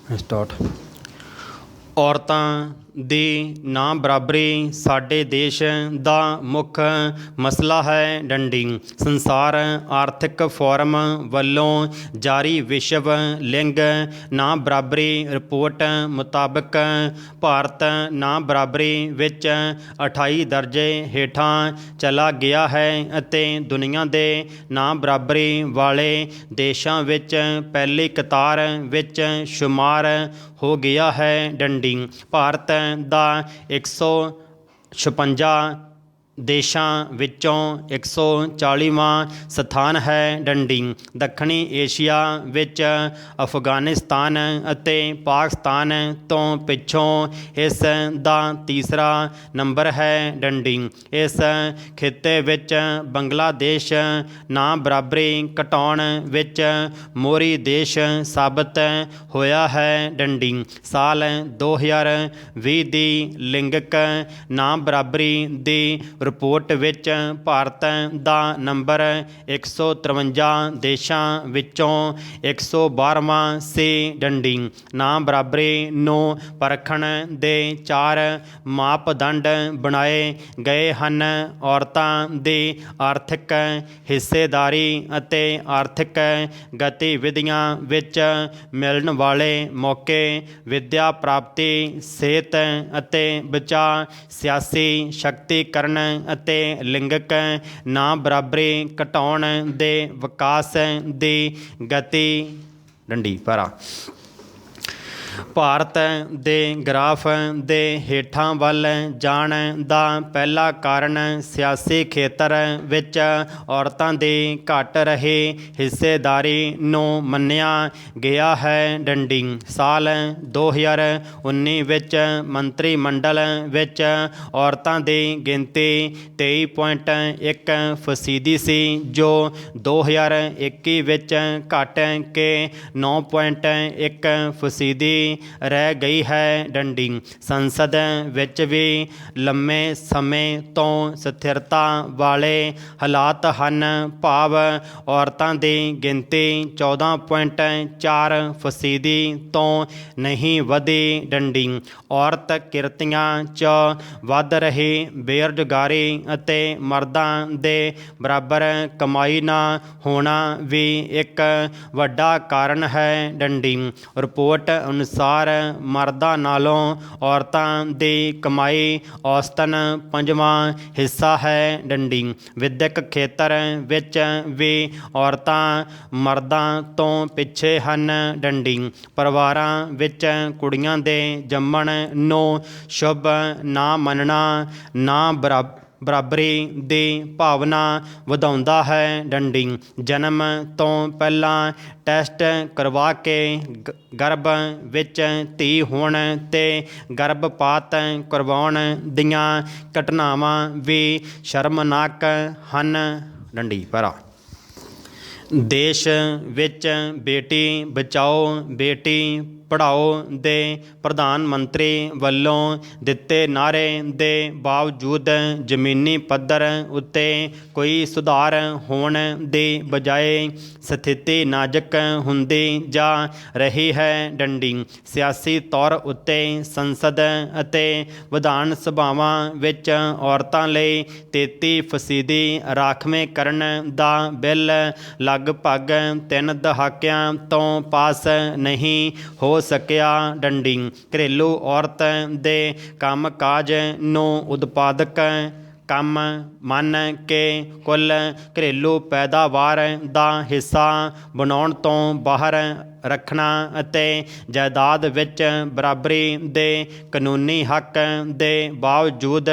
Start. ਔਰਤਾਂ ਦੀ ਨਾ ਬਰਾਬਰੀ ਸਾਡੇ ਦੇਸ਼ ਦਾ ਮੁੱਖ ਮਸਲਾ ਹੈ। ਡੰਡੀ ਸੰਸਾਰ ਆਰਥਿਕ ਫੋਰਮ ਵੱਲੋਂ ਜਾਰੀ ਵਿਸ਼ਵ ਲਿੰਗ ਨਾ ਬਰਾਬਰੀ ਰਿਪੋਰਟ ਮੁਤਾਬਕ ਭਾਰਤ ਨਾ ਬਰਾਬਰੀ ਵਿੱਚ 28 ਦਰਜੇ ਹੇਠਾਂ ਚਲਾ ਗਿਆ ਹੈ ਅਤੇ ਦੁਨੀਆ ਦੇ ਨਾ ਬਰਾਬਰੀ ਵਾਲੇ ਦੇਸ਼ਾਂ ਵਿੱਚ ਪਹਿਲੀ ਕਤਾਰ ਵਿੱਚ ਸ਼ੁਮਾਰ ਹੋ ਗਿਆ ਹੈ। ਡੰਡੀ ਭਾਰਤ ਦਾ 156 ਦੇਸ਼ਾਂ ਵਿੱਚੋਂ 140ਵਾਂ ਸਥਾਨ ਹੈ। ਡੰਡੀ ਦੱਖਣੀ ਏਸ਼ੀਆ ਵਿੱਚ ਅਫਗਾਨਿਸਤਾਨ ਅਤੇ ਪਾਕਿਸਤਾਨ ਤੋਂ ਪਿੱਛੋਂ ਇਸ ਦਾ ਤੀਸਰਾ ਨੰਬਰ ਹੈ। ਡੰਡੀ ਇਸ ਖਿੱਤੇ ਵਿੱਚ ਬੰਗਲਾਦੇਸ਼ ਨਾ ਬਰਾਬਰੀ ਘਟਾਉਣ ਵਿੱਚ ਮੋਹਰੀ ਦੇਸ਼ ਸਾਬਤ ਹੋਇਆ ਹੈ। ਡੰਡੀ ਸਾਲ 2020 ਦੀ ਲਿੰਗਕ ਨਾ ਬਰਾਬਰੀ ਦੀ ਰਿਪੋਰਟ ਵਿੱਚ ਭਾਰਤ ਦਾ ਨੰਬਰ 153 ਦੇਸ਼ਾਂ ਵਿੱਚੋਂ 112ਵਾਂ ਸੀ। ਡੰਡੀ ਨਾ ਬਰਾਬਰੀ ਨੂੰ ਪਰਖਣ ਦੇ 4 ਮਾਪਦੰਡ ਬਣਾਏ ਗਏ ਹਨ। ਔਰਤਾਂ ਦੀ ਆਰਥਿਕ ਹਿੱਸੇਦਾਰੀ ਅਤੇ ਆਰਥਿਕ ਗਤੀਵਿਧੀਆਂ ਵਿੱਚ ਮਿਲਣ ਵਾਲੇ ਮੌਕੇ, ਵਿੱਦਿਆ ਪ੍ਰਾਪਤੀ, ਸਿਹਤ ਅਤੇ ਬਚਾਅ, ਸਿਆਸੀ ਸ਼ਕਤੀਕਰਨ ਅਤੇ ਲਿੰਗਕ ਨਾ ਬਰਾਬਰੀ ਘਟਾਉਣ ਦੇ ਵਿਕਾਸ ਦੀ ਗਤੀ। ਡੰਡੀ ਭਾਰਾ ਭਾਰਤ ਦੇ ਗ੍ਰਾਫ ਦੇ ਹੇਠਾਂ ਵੱਲ ਜਾਣ ਦਾ ਪਹਿਲਾ ਕਾਰਨ ਸਿਆਸੀ ਖੇਤਰ ਵਿੱਚ ਔਰਤਾਂ ਦੀ ਘਟ ਰਹੀ ਹਿੱਸੇਦਾਰੀ ਨੂੰ ਮੰਨਿਆ ਗਿਆ ਹੈ। ਡੰਡੀ ਸਾਲ 2019 ਵਿੱਚ ਮੰਤਰੀ ਮੰਡਲ ਵਿੱਚ ਔਰਤਾਂ ਦੀ ਗਿਣਤੀ 23.1% ਸੀ, ਜੋ 2021 ਵਿੱਚ ਘਟ ਕੇ 9.1% ਰਹਿ ਗਈ ਹੈ। ਡੰਡੀ ਸੰਸਦ ਵਿੱਚ ਵੀ ਲੰਮੇ ਸਮੇਂ ਤੋਂ ਸਥਿਰਤਾ ਵਾਲੇ ਹਾਲਾਤ ਹਨ, ਭਾਵ ਔਰਤਾਂ ਦੀ ਗਿਣਤੀ 14.4% ਤੋਂ ਨਹੀਂ ਵਧੀ। ਡੰਡੀ ਔਰਤ ਕਿਰਤੀਆਂ 'ਚ ਵੱਧ ਰਹੀ ਬੇਰੁਜ਼ਗਾਰੀ ਅਤੇ ਮਰਦਾਂ ਦੇ ਬਰਾਬਰ ਕਮਾਈ ਨਾ ਹੋਣਾ ਵੀ ਇੱਕ ਵੱਡਾ ਕਾਰਨ ਹੈ। ਡੰਡੀ ਰਿਪੋਰਟ ਅਨੁਸਾਰ ਮਰਦਾਂ ਨਾਲੋਂ ਔਰਤਾਂ ਦੀ ਕਮਾਈ ਔਸਤਨ 5ਵਾਂ ਹਿੱਸਾ ਹੈ। ਡੰਡੀ ਵਿੱਦਿਅਕ ਖੇਤਰ ਵਿੱਚ ਵੀ ਔਰਤਾਂ ਮਰਦਾਂ ਤੋਂ ਪਿੱਛੇ ਹਨ। ਡੰਡੀ ਪਰਿਵਾਰਾਂ ਵਿੱਚ ਕੁੜੀਆਂ ਦੇ ਜੰਮਣ ਨੂੰ ਸ਼ੁਭ ਨਾ ਮੰਨਣਾ ਨਾ ਬਰਾਬਰੀ ਦੀ ਭਾਵਨਾ ਵਧਾਉਂਦਾ ਹੈ। ਡੰਡੀ ਜਨਮ ਤੋਂ ਪਹਿਲਾਂ ਟੈਸਟ ਕਰਵਾ ਕੇ ਗਰਭ ਵਿੱਚ ਧੀ ਹੋਣ ਤੇ ਗਰਭਪਾਤ ਕਰਵਾਉਣ ਦੀਆਂ ਘਟਨਾਵਾਂ ਵੀ ਸ਼ਰਮਨਾਕ ਹਨ। ਡੰਡੀ ਭਾਰਾ ਦੇਸ਼ ਵਿੱਚ ਬੇਟੀ ਬਚਾਓ ਬੇਟੀ ਪੜ੍ਹਾਓ ਦੇ ਪ੍ਰਧਾਨ ਮੰਤਰੀ ਵੱਲੋਂ ਦਿੱਤੇ ਨਾਅਰੇ ਦੇ ਬਾਵਜੂਦ ਜ਼ਮੀਨੀ ਪੱਧਰ ਉੱਤੇ ਕੋਈ ਸੁਧਾਰ ਹੋਣ ਦੀ ਬਜਾਏ ਸਥਿਤੀ ਨਾਜ਼ੁਕ ਹੁੰਦੀ ਜਾ ਰਹੀ ਹੈ। ਡੰਡੀ ਸਿਆਸੀ ਤੌਰ ਉੱਤੇ ਸੰਸਦ ਅਤੇ ਵਿਧਾਨ ਸਭਾਵਾਂ ਵਿੱਚ ਔਰਤਾਂ ਲਈ 33% ਰਾਖਵੇਂਕਰਨ ਦਾ ਬਿੱਲ ਲਗਭਗ 3 ਦਹਾਕਿਆਂ ਤੋਂ ਪਾਸ ਨਹੀਂ ਹੋ ਸਕਿਆ। ਡੰਡੀ ਘਰੇਲੂ ਔਰਤ ਦੇ ਕੰਮ ਕਾਜ ਨੂੰ ਉਤਪਾਦਕ ਕੰਮ ਮੰਨ ਕੇ ਕੁੱਲ ਘਰੇਲੂ ਪੈਦਾਵਾਰ ਦਾ ਹਿੱਸਾ ਬਣਾਉਣ ਤੋਂ ਬਾਹਰ ਰੱਖਣਾ ਅਤੇ ਜਾਇਦਾਦ ਵਿੱਚ ਬਰਾਬਰੀ ਦੇ ਕਾਨੂੰਨੀ ਹੱਕ ਦੇ ਬਾਵਜੂਦ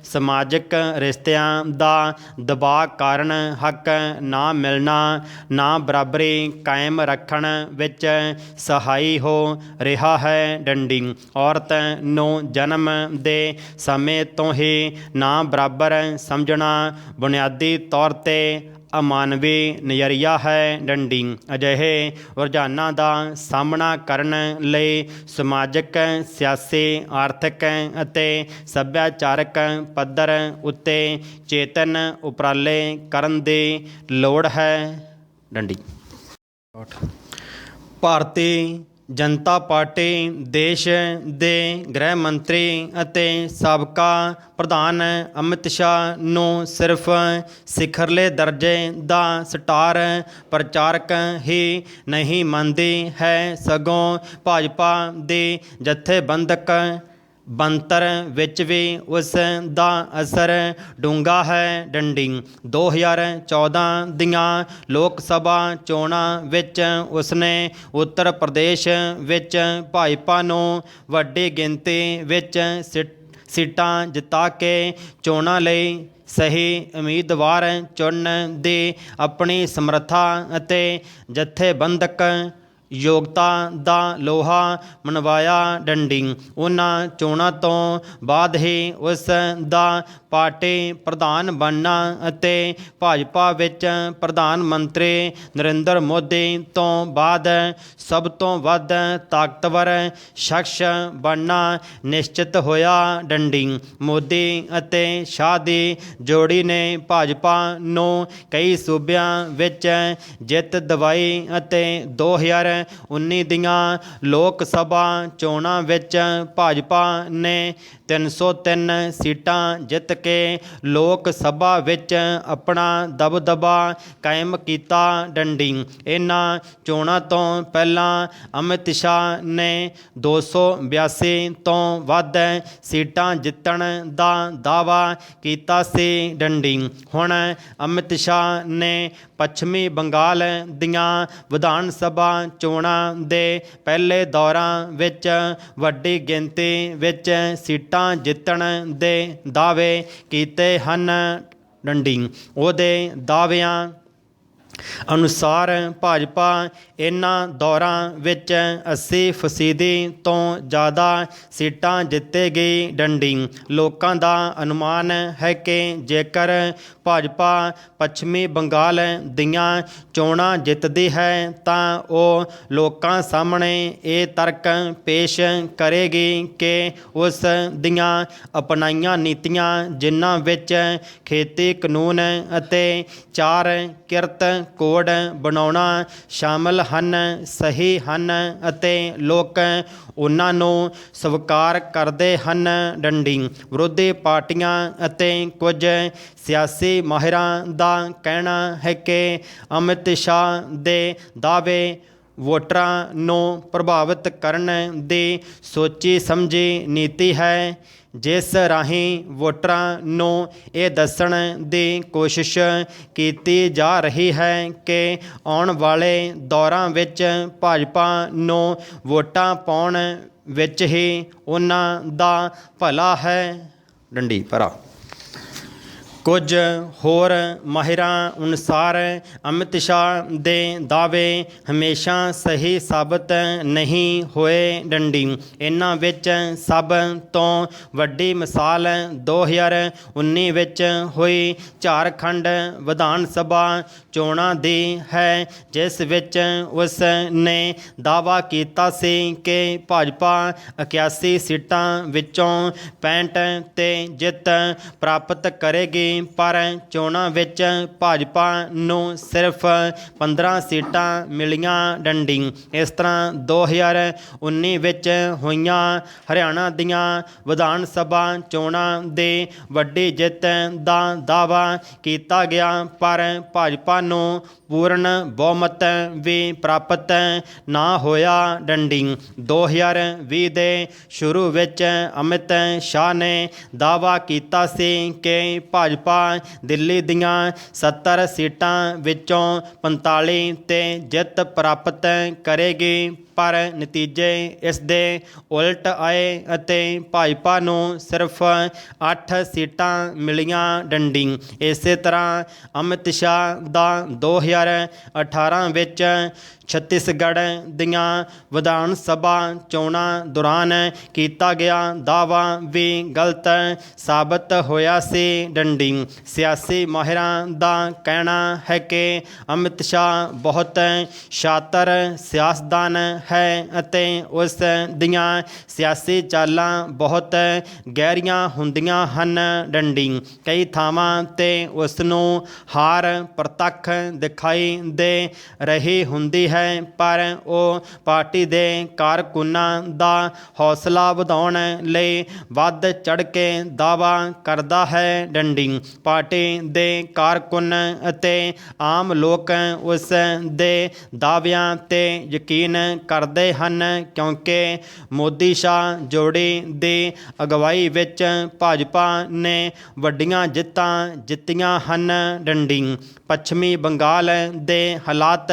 ਸਮਾਜਿਕ ਰਿਸ਼ਤਿਆਂ ਦਾ ਦਬਾਅ ਕਾਰਨ ਹੱਕ ਨਾ ਮਿਲਣਾ ਨਾ ਬਰਾਬਰੀ ਕਾਇਮ ਰੱਖਣ ਵਿੱਚ ਸਹਾਈ ਹੋ ਰਿਹਾ ਹੈ। ਡੰਡੀ ਔਰਤ ਨੂੰ ਜਨਮ ਦੇ ਸਮੇਂ ਤੋਂ ਹੀ ਨਾ ਬਰਾਬਰ ਸਮਝਣਾ ਬੁਨਿਆਦੀ ਤੌਰ 'ਤੇ ਅਮਾਨਵੀ ਨਜ਼ਰੀਆ ਹੈ। ਡੰਡੀ ਅਜਿਹੇ ਰੁਝਾਨਾਂ ਦਾ ਸਾਹਮਣਾ ਕਰਨ ਲਈ ਸਮਾਜਿਕ, ਸਿਆਸੀ, ਆਰਥਿਕ ਅਤੇ ਸੱਭਿਆਚਾਰਕ ਪੱਧਰ ਉੱਤੇ ਚੇਤਨ ਉਪਰਾਲੇ ਕਰਨ ਦੀ ਲੋੜ ਹੈ। ਡੰਡੀ ਭਾਰਤੀ ਜਨਤਾ ਪਾਰਟੀ ਦੇਸ਼ ਦੇ ਗ੍ਰਹਿ ਮੰਤਰੀ ਅਤੇ ਸਾਬਕਾ ਪ੍ਰਧਾਨ ਅਮਿਤ ਸ਼ਾਹ ਨੂੰ ਸਿਰਫ ਸਿਖਰਲੇ ਦਰਜੇ ਦਾ ਸਟਾਰ ਪ੍ਰਚਾਰਕ ਹੀ ਨਹੀਂ ਮੰਨਦੀ ਹੈ, ਸਗੋਂ ਭਾਜਪਾ ਦੇ ਜਥੇਬੰਦਕ ਬਣਤਰ ਵਿੱਚ ਵੀ ਉਸ ਦਾ ਅਸਰ ਡੂੰਘਾ ਹੈ। ਡੰਡੀ 2014 ਦੀਆਂ ਲੋਕ ਸਭਾ ਚੋਣਾਂ ਵਿੱਚ ਉਸਨੇ ਉੱਤਰ ਪ੍ਰਦੇਸ਼ ਵਿੱਚ ਭਾਜਪਾ ਨੂੰ ਵੱਡੀ ਗਿਣਤੀ ਵਿੱਚ ਸੀਟਾਂ ਜਿਤਾ ਕੇ ਚੋਣਾਂ ਲਈ ਸਹੀ ਉਮੀਦਵਾਰ ਚੁਣਨ ਦੀ ਆਪਣੀ ਸਮਰੱਥਾ ਅਤੇ ਜਥੇਬੰਦਕ ਯੋਗਤਾ ਦਾ ਲੋਹਾ ਮਨਵਾਇਆ। ਡੰਡੀ ਉਹਨਾਂ ਚੋਣਾਂ ਤੋਂ ਬਾਅਦ ਹੀ ਉਸ ਦਾ ਪਾਰਟੀ ਪ੍ਰਧਾਨ ਬਣਨਾ ਅਤੇ ਭਾਜਪਾ ਵਿੱਚ ਪ੍ਰਧਾਨ ਮੰਤਰੀ ਨਰਿੰਦਰ ਮੋਦੀ ਤੋਂ ਬਾਅਦ ਸਭ ਤੋਂ ਵੱਧ ਤਾਕਤਵਰ ਸ਼ਖਸ ਬਣਨਾ ਨਿਸ਼ਚਿਤ ਹੋਇਆ। ਡੰਡੀ ਮੋਦੀ ਅਤੇ ਸ਼ਾਹ ਦੀ ਜੋੜੀ ਨੇ ਭਾਜਪਾ ਨੂੰ ਕਈ ਸੂਬਿਆਂ ਵਿੱਚ ਜਿੱਤ ਦਿਵਾਈ ਅਤੇ 2019 ਦੀਆਂ ਲੋਕ ਸਭਾ ਚੋਣਾਂ ਵਿੱਚ ਭਾਜਪਾ ਨੇ 303 ਸੀਟਾਂ ਜਿੱਤ ਕੇ ਲੋਕ ਸਭਾ ਵਿੱਚ ਆਪਣਾ ਦਬਦਬਾ ਕਾਇਮ ਕੀਤਾ। ਡੰਡੀ ਇਹਨਾਂ ਚੋਣਾਂ ਤੋਂ ਪਹਿਲਾਂ ਅਮਿਤ ਸ਼ਾਹ ਨੇ 282 ਤੋਂ ਵੱਧ ਸੀਟਾਂ ਜਿੱਤਣ ਦਾ ਦਾਅਵਾ ਕੀਤਾ ਸੀ। ਡੰਡੀ ਹੁਣ ਅਮਿਤ ਸ਼ਾਹ ਨੇ ਪੱਛਮੀ ਬੰਗਾਲ ਦੀਆਂ ਵਿਧਾਨ ਸਭਾ ਚੋਣਾਂ ਦੇ ਪਹਿਲੇ ਦੌਰਾਂ ਵਿੱਚ ਵੱਡੀ ਗਿਣਤੀ ਵਿੱਚ ਸੀਟਾਂ ਜਿੱਤਣ ਦੇ ਦਾਅਵੇ ਕੀਤੇ ਹਨ। ਡੰਡੀ ਉਹਦੇ ਦਾਅਵਿਆਂ ਅਨੁਸਾਰ ਭਾਜਪਾ ਇਹਨਾਂ ਦੌਰਾਂ ਵਿੱਚ 80% ਤੋਂ ਜ਼ਿਆਦਾ ਸੀਟਾਂ ਜਿੱਤੇਗੀ। ਡੰਡੀ ਲੋਕਾਂ ਦਾ ਅਨੁਮਾਨ ਹੈ ਕਿ ਜੇਕਰ ਭਾਜਪਾ ਪੱਛਮੀ ਬੰਗਾਲ ਦੀਆਂ ਚੋਣਾਂ ਜਿੱਤਦੀ ਹੈ ਤਾਂ ਉਹ ਲੋਕਾਂ ਸਾਹਮਣੇ ਇਹ ਤਰਕ ਪੇਸ਼ ਕਰੇਗੀ ਕਿ ਉਸ ਦੀਆਂ ਅਪਣਾਈਆਂ ਨੀਤੀਆਂ, ਜਿਨ੍ਹਾਂ ਵਿੱਚ ਖੇਤੀ ਕਾਨੂੰਨ ਅਤੇ 4 ਕਿਰਤ ਕੋਡ ਬਣਾਉਣਾ ਸ਼ਾਮਲ ਹਨ, ਸਹੀ ਹਨ ਅਤੇ ਲੋਕ ਉਹਨਾਂ ਨੂੰ ਸਵੀਕਾਰ ਕਰਦੇ ਹਨ। ਡੰਡੀ ਵਿਰੋਧੀ ਪਾਰਟੀਆਂ ਅਤੇ ਕੁਝ ਸਿਆਸੀ ਮਾਹਿਰਾਂ ਦਾ ਕਹਿਣਾ ਹੈ ਕਿ ਅਮਿਤ ਸ਼ਾਹ ਦੇ ਦਾਅਵੇ ਵੋਟਰਾਂ ਨੂੰ ਪ੍ਰਭਾਵਿਤ ਕਰਨ ਦੀ ਸੋਚੀ ਸਮਝੀ ਨੀਤੀ ਹੈ, ਜਿਸ ਰਾਹੀਂ ਵੋਟਰਾਂ ਨੂੰ ਇਹ ਦੱਸਣ ਦੀ ਕੋਸ਼ਿਸ਼ ਕੀਤੀ ਜਾ ਰਹੀ ਹੈ ਕਿ ਆਉਣ ਵਾਲੇ ਦੌਰਾਂ ਵਿੱਚ ਭਾਜਪਾ ਨੂੰ ਵੋਟਾਂ ਪਾਉਣ ਵਿੱਚ ਹੀ ਉਹਨਾਂ ਦਾ ਭਲਾ ਹੈ। ਡੰਡੀ ਭਰਾ ਕੁਝ ਹੋਰ ਮਾਹਿਰਾਂ ਅਨੁਸਾਰ ਅਮਿਤ ਸ਼ਾਹ ਦੇ ਦਾਅਵੇ ਹਮੇਸ਼ਾ ਸਹੀ ਸਾਬਤ ਨਹੀਂ ਹੋਏ। ਡੰਡੀ ਇਹਨਾਂ ਵਿੱਚ ਸਭ ਤੋਂ ਵੱਡੀ ਮਿਸਾਲ 2019 ਵਿੱਚ ਹੋਈ ਝਾਰਖੰਡ ਵਿਧਾਨ ਸਭਾ ਚੋਣਾਂ ਦੀ ਹੈ, ਜਿਸ ਵਿੱਚ ਉਸ ਨੇ ਦਾਅਵਾ ਕੀਤਾ ਸੀ ਕਿ ਭਾਜਪਾ 81 ਸੀਟਾਂ ਵਿੱਚੋਂ 65 'ਤੇ ਜਿੱਤ ਪ੍ਰਾਪਤ ਕਰੇਗੀ, ਪਰ ਚੋਣਾਂ ਵਿੱਚ ਭਾਜਪਾ ਨੂੰ ਸਿਰਫ 15 ਸੀਟਾਂ ਮਿਲੀਆਂ। ਡੰਡੀ ਇਸ ਤਰ੍ਹਾਂ 2019 ਵਿੱਚ ਹੋਈਆਂ ਹਰਿਆਣਾ ਦੀਆਂ ਵਿਧਾਨ ਸਭਾ ਚੋਣਾਂ ਦੇ ਵੱਡੀ ਜਿੱਤ ਦਾ ਦਾਅਵਾ ਕੀਤਾ ਗਿਆ, ਪਰ ਭਾਜਪਾ ਨੂੰ ਪੂਰਨ ਬਹੁਮਤ ਵੀ ਪ੍ਰਾਪਤ ਨਾ ਹੋਇਆ। ਡੰਡੀ 2020 ਦੇ ਸ਼ੁਰੂ ਵਿੱਚ ਅਮਿਤ ਸ਼ਾਹ ਨੇ ਦਾਅਵਾ ਕੀਤਾ ਸੀ ਕਿ ਭਾਜਪਾ ਦਿੱਲੀ ਦੀਆਂ 70 ਸੀਟਾਂ ਵਿੱਚੋਂ 45 'ਤੇ ਜਿੱਤ ਪ੍ਰਾਪਤ ਕਰੇਗੀ, ਪਰ ਨਤੀਜੇ ਇਸ ਦੇ ਉਲਟ ਆਏ ਅਤੇ ਭਾਜਪਾ ਨੂੰ ਸਿਰਫ 8 ਸੀਟਾਂ ਮਿਲੀਆਂ। ਡੰਡੀ ਇਸੇ ਤਰ੍ਹਾਂ ਅਮਿਤ ਸ਼ਾਹ ਦਾ 2018 ਵਿੱਚ ਛੱਤੀਸਗੜ੍ਹ ਦੀਆਂ ਵਿਧਾਨ ਸਭਾ ਚੋਣਾਂ ਦੌਰਾਨ ਕੀਤਾ ਗਿਆ ਦਾਅਵਾ ਵੀ ਗਲਤ ਸਾਬਤ ਹੋਇਆ ਸੀ। ਡੰਡੀ ਡੰਡੀ। ਸਿਆਸੀ ਮਾਹਿਰਾਂ ਦਾ ਕਹਿਣਾ ਹੈ ਕਿ ਅਮਿਤ ਸ਼ਾਹ ਬਹੁਤ ਸ਼ਾਤਰ ਸਿਆਸਤਦਾਨ ਹੈ ਅਤੇ ਉਸ ਦੀਆਂ ਸਿਆਸੀ ਚਾਲਾਂ ਬਹੁਤ ਗਹਿਰੀਆਂ ਹੁੰਦੀਆਂ ਹਨ ਡੰਡੀ। ਕਈ ਥਾਵਾਂ 'ਤੇ ਉਸ ਨੂੰ ਹਾਰ ਪ੍ਰਤੱਖ ਦਿਖਾਈ ਦੇ ਰਹੀ ਹੁੰਦੀ ਹੈ, ਪਰ ਉਹ ਪਾਰਟੀ ਦੇ ਕਾਰਕੁਨਾਂ ਦਾ ਹੌਸਲਾ ਵਧਾਉਣ ਲਈ ਵੱਧ ਚੜ੍ਹ ਕੇ ਦਾਅਵਾ ਕਰਦਾ ਹੈ ਡੰਡੀ। ਪਾਰਟੀ ਦੇ ਕਾਰਕੁਨ ਅਤੇ ਆਮ ਲੋਕ ਉਸ ਦੇ ਦਾਅਵਿਆਂ 'ਤੇ ਯਕੀਨ ਕਰਦੇ ਹਨ ਕਿਉਂਕਿ ਮੋਦੀ ਸ਼ਾਹ ਜੋੜੀ ਦੀ ਅਗਵਾਈ ਵਿੱਚ ਭਾਜਪਾ ਨੇ ਵੱਡੀਆਂ ਜਿੱਤਾਂ ਜਿੱਤੀਆਂ ਹਨ ਡੰਡੀ। ਪੱਛਮੀ ਬੰਗਾਲ ਦੇ ਹਾਲਾਤ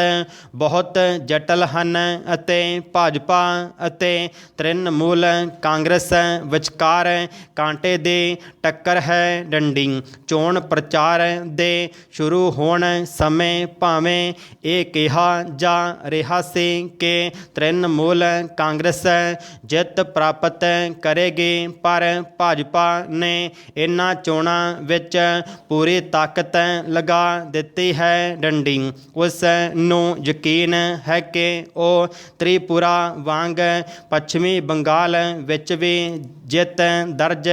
ਬਹੁਤ ਜਟਲ ਹਨ ਅਤੇ ਭਾਜਪਾ ਅਤੇ ਤ੍ਰਿਣਮੂਲ ਕਾਂਗਰਸ ਵਿਚਕਾਰ ਕਾਂਟੇ ਦੀ ਟੱਕਰ ਹੈ ਡੰਡੀ। ਚੋਣ ਪ੍ਰਚਾਰ ਦੇ ਸ਼ੁਰੂ ਹੋਣ ਸਮੇਂ ਭਾਵੇਂ ਇਹ ਕਿਹਾ ਜਾ ਰਿਹਾ ਸੀ ਕਿ ਤ੍ਰਿਣਮੂਲ ਕਾਂਗਰਸ ਜਿੱਤ ਪ੍ਰਾਪਤ ਕਰੇਗੀ, ਪਰ ਭਾਜਪਾ ਨੇ ਇਹਨਾਂ ਚੋਣਾਂ ਵਿੱਚ ਪੂਰੀ ਤਾਕਤ ਲਗਾ ਦਿੱਤੀ ਹੈ ਡੰਡੀ। ਉਸ ਨੂੰ ਯਕੀਨ ਹੈ ਕਿ ਉਹ ਤ੍ਰਿਪੁਰਾ ਵਾਂਗ ਪੱਛਮੀ ਬੰਗਾਲ ਵਿੱਚ ਵੀ ਜਿੱਤ ਦਰਜ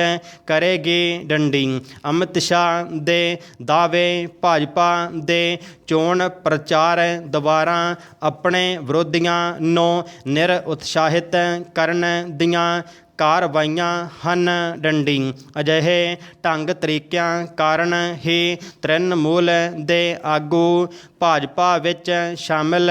ਕਰੇਗੀ ਡੰਡੀ। ਅਮਿਤ ਸ਼ਾਹ ਦੇ ਦਾਅਵੇ ਭਾਜਪਾ ਦੇ ਚੋਣ ਪ੍ਰਚਾਰ ਦੁਆਰਾ ਆਪਣੇ ਵਿਰੋਧੀਆਂ ਨੂੰ ਨਿਰ-ਉਤਸ਼ਾਹਿਤ ਕਰਨ ਦੀਆਂ ਕਾਰਵਾਈਆਂ ਹਨ ਡੰਡੀ। ਅਜਿਹੇ ਢੰਗ ਤਰੀਕਿਆਂ ਕਾਰਨ ਹੀ ਤ੍ਰਿਣਮੂਲ ਦੇ ਆਗੂ ਭਾਜਪਾ ਵਿੱਚ ਸ਼ਾਮਿਲ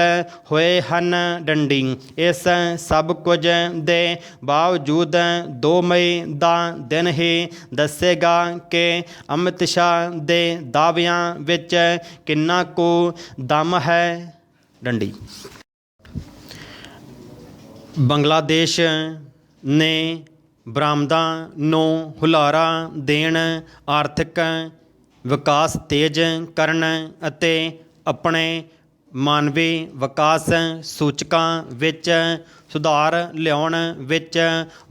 ਹੋਏ ਹਨ ਡੰਡੀ। ਇਸ ਸਭ ਕੁਝ ਦੇ ਬਾਵਜੂਦ 2 ਮਈ ਦਾ ਦਿਨ ਹੀ ਦੱਸੇਗਾ ਕਿ ਅਮਿਤ ਸ਼ਾਹ ਦੇ ਦਾਅਵਿਆਂ ਵਿੱਚ ਕਿੰਨਾ ਕੁ ਦਮ ਹੈ ਡੰਡੀ। ਬੰਗਲਾਦੇਸ਼ ਨੇ ਬਰਾਮਦਾਂ ਨੂੰ ਹੁਲਾਰਾ ਦੇਣ, ਆਰਥਿਕ ਵਿਕਾਸ ਤੇਜ਼ ਕਰਨ ਅਤੇ ਆਪਣੇ ਮਾਨਵੀ ਵਿਕਾਸ ਸੂਚਕਾਂ ਵਿੱਚ ਸੁਧਾਰ ਲਿਆਉਣ ਵਿੱਚ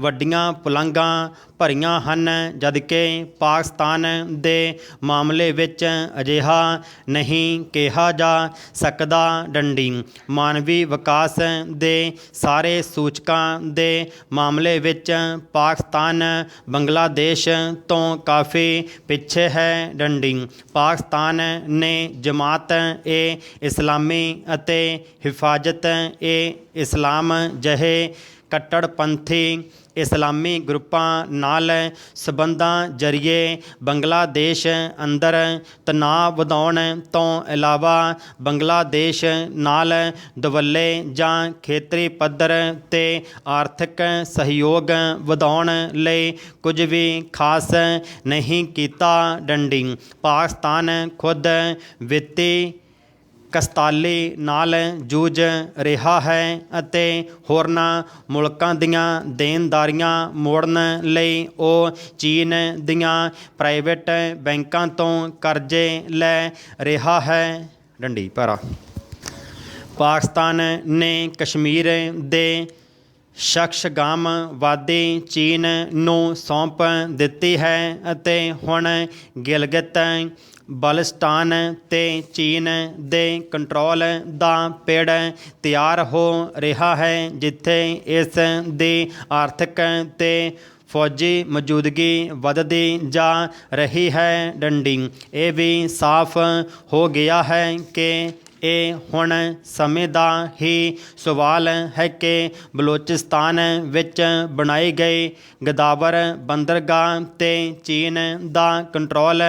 ਵੱਡੀਆਂ ਪੁਲਾਂਘਾਂ ਭਰੀਆਂ ਹਨ, ਜਦਕਿ ਪਾਕਿਸਤਾਨ ਦੇ ਮਾਮਲੇ ਵਿੱਚ ਅਜਿਹਾ ਨਹੀਂ ਕਿਹਾ ਜਾ ਸਕਦਾ ਡੰਡੀ। ਮਾਨਵੀ ਵਿਕਾਸ ਦੇ ਸਾਰੇ ਸੂਚਕਾਂ ਦੇ ਮਾਮਲੇ ਵਿੱਚ ਪਾਕਿਸਤਾਨ ਬੰਗਲਾਦੇਸ਼ ਤੋਂ ਕਾਫੀ ਪਿੱਛੇ ਹੈ ਡੰਡੀ। ਪਾਕਿਸਤਾਨ ਨੇ ਜਮਾਤ-ਏ-ਇਸਲਾਮੀ ਅਤੇ ਹਿਫਾਜ਼ਤ-ਏ-ਇਸਲਾਮ ਜਿਹੇ ਕੱਟੜਪੰਥੀ ਇਸਲਾਮੀ ਗਰੁੱਪਾਂ ਨਾਲ ਸਬੰਧਾਂ ਜ਼ਰੀਏ ਬੰਗਲਾਦੇਸ਼ ਅੰਦਰ ਤਣਾਅ ਵਧਾਉਣ ਤੋਂ ਇਲਾਵਾ ਬੰਗਲਾਦੇਸ਼ ਨਾਲ ਦੁਵੱਲੇ ਜਾਂ ਖੇਤਰੀ ਪੱਧਰ 'ਤੇ ਆਰਥਿਕ ਸਹਿਯੋਗ ਵਧਾਉਣ ਲਈ ਕੁਝ ਵੀ ਖਾਸ ਨਹੀਂ ਕੀਤਾ ਡੰਡੀ। ਪਾਕਿਸਤਾਨ ਖੁਦ ਵਿੱਤੀ ਕਸਤਾਲੀ ਨਾਲ ਜੂਝ ਰਿਹਾ ਹੈ ਅਤੇ ਹੋਰਨਾਂ ਮੁਲਕਾਂ ਦੀਆਂ ਦੇਣਦਾਰੀਆਂ ਮੋੜਨ ਲਈ ਉਹ ਚੀਨ ਦੀਆਂ ਪ੍ਰਾਈਵੇਟ ਬੈਂਕਾਂ ਤੋਂ ਕਰਜ਼ੇ ਲੈ ਰਿਹਾ ਹੈ ਡੰਡੀ। ਪਾਰਾ ਪਾਕਿਸਤਾਨ ਨੇ ਕਸ਼ਮੀਰ ਦੇ ਸ਼ਖਸਗਾਮਵਾਦੀ ਚੀਨ ਨੂੰ ਸੌਂਪ ਦਿੱਤੀ ਹੈ ਅਤੇ ਹੁਣ ਗਿਲਗਿਤ ਬਲਟਿਸਤਾਨ 'ਤੇ ਚੀਨ ਦੇ ਕੰਟਰੋਲ ਦਾ ਪਿੜ ਤਿਆਰ ਹੋ ਰਿਹਾ ਹੈ, ਜਿੱਥੇ ਇਸ ਦੀ ਆਰਥਿਕ ਤੇ ਫੌਜੀ ਮੌਜੂਦਗੀ ਵਧਦੀ ਜਾ ਰਹੀ ਹੈ ਡੰਡੀ। ਇਹ ਵੀ ਸਾਫ਼ ਹੋ ਗਿਆ ਹੈ ਕਿ ਇਹ ਹੁਣ ਸਮੇਂ ਦਾ ਹੀ ਸਵਾਲ ਹੈ ਕਿ ਬਲੋਚਿਸਤਾਨ ਵਿੱਚ ਬਣਾਈ ਗਈ ਗਦਾਵਰ ਬੰਦਰਗਾਹ 'ਤੇ ਚੀਨ ਦਾ ਕੰਟਰੋਲ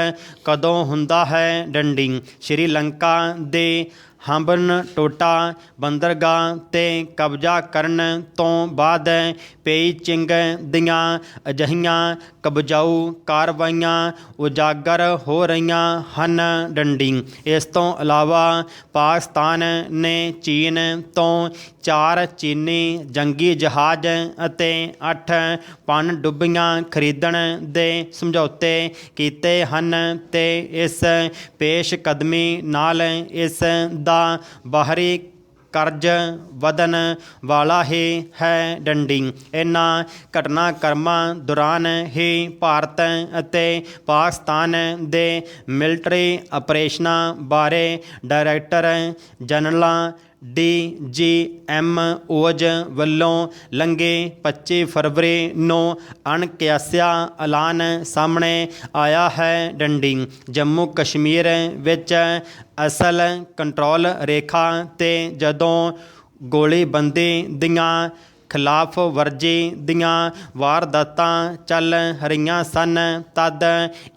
ਕਦੋਂ ਹੁੰਦਾ ਹੈ ਡੰਡੀ। ਸ਼੍ਰੀਲੰਕਾ ਦੇ ਹੰਬਨਟੋਟਾ ਬੰਦਰਗਾਹ 'ਤੇ ਕਬਜ਼ਾ ਕਰਨ ਤੋਂ ਬਾਅਦ ਪੇਈਚਿੰਗ ਦੀਆਂ ਅਜਿਹੀਆਂ ਕਬਜ਼ਾਊ ਕਾਰਵਾਈਆਂ ਉਜਾਗਰ ਹੋ ਰਹੀਆਂ ਹਨ ਡੰਡੀ। ਇਸ ਤੋਂ ਇਲਾਵਾ ਪਾਕਿਸਤਾਨ ਨੇ ਚੀਨ ਤੋਂ 4 ਚੀਨੀ ਜੰਗੀ ਜਹਾਜ਼ ਅਤੇ 8 ਪਣਡੁੱਬੀਆਂ ਖਰੀਦਣ ਦੇ ਸਮਝੌਤੇ ਕੀਤੇ ਹਨ ਤੇ ਇਸ ਪੇਸ਼ਕਦਮੀ ਨਾਲ ਇਸ ਦਾ ਬਾਹਰੀ ਕਰਜ਼ ਵਧਣ ਵਾਲਾ ਹੀ ਹੈ ਡੰਡੀ। ਇਹਨਾਂ ਘਟਨਾਕ੍ਰਮਾਂ ਦੌਰਾਨ ਹੀ ਭਾਰਤ ਅਤੇ ਪਾਕਿਸਤਾਨ ਦੇ ਮਿਲਟਰੀ ਆਪਰੇਸ਼ਨਾਂ ਬਾਰੇ ਡਾਇਰੈਕਟਰ ਜਨਰਲਾਂ DGMOs ਵੱਲੋਂ ਲੰਘੇ 25 ਫਰਵਰੀ ਨੂੰ ਅਣਕਿਆਸਿਆ ਐਲਾਨ ਸਾਹਮਣੇ ਆਇਆ ਹੈ ਡੰਡੀ। ਜੰਮੂ ਕਸ਼ਮੀਰ ਵਿੱਚ ਅਸਲ ਕੰਟਰੋਲ ਰੇਖਾ 'ਤੇ ਜਦੋਂ ਗੋਲੀਬੰਦੀ ਦੀਆਂ ਖਿਲਾਫ ਵਰਜੀ ਦੀਆਂ ਵਾਰਦਾਤਾਂ ਚੱਲ ਰਹੀਆਂ ਸਨ ਤਦ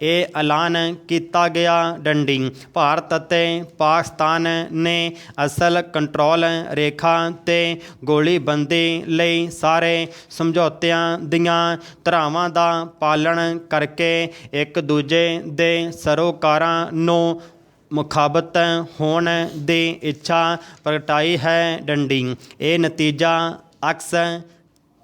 ਇਹ ਐਲਾਨ ਕੀਤਾ ਗਿਆ ਡੰਡੀ। ਭਾਰਤ ਅਤੇ ਪਾਕਿਸਤਾਨ ਨੇ ਅਸਲ ਕੰਟਰੋਲ ਰੇਖਾ 'ਤੇ ਗੋਲੀਬੰਦੀ ਲਈ ਸਾਰੇ ਸਮਝੌਤਿਆਂ ਦੀਆਂ ਧਾਰਾਵਾਂ ਦਾ ਪਾਲਣ ਕਰਕੇ ਇੱਕ ਦੂਜੇ ਦੇ ਸਰੋਕਾਰਾਂ ਨੂੰ ਮੁਖਾਬਤ ਹੋਣ ਦੀ ਇੱਛਾ ਪ੍ਰਗਟਾਈ ਹੈ ਡੰਡੀ। ਇਹ ਨਤੀਜਾ ਅਕਸ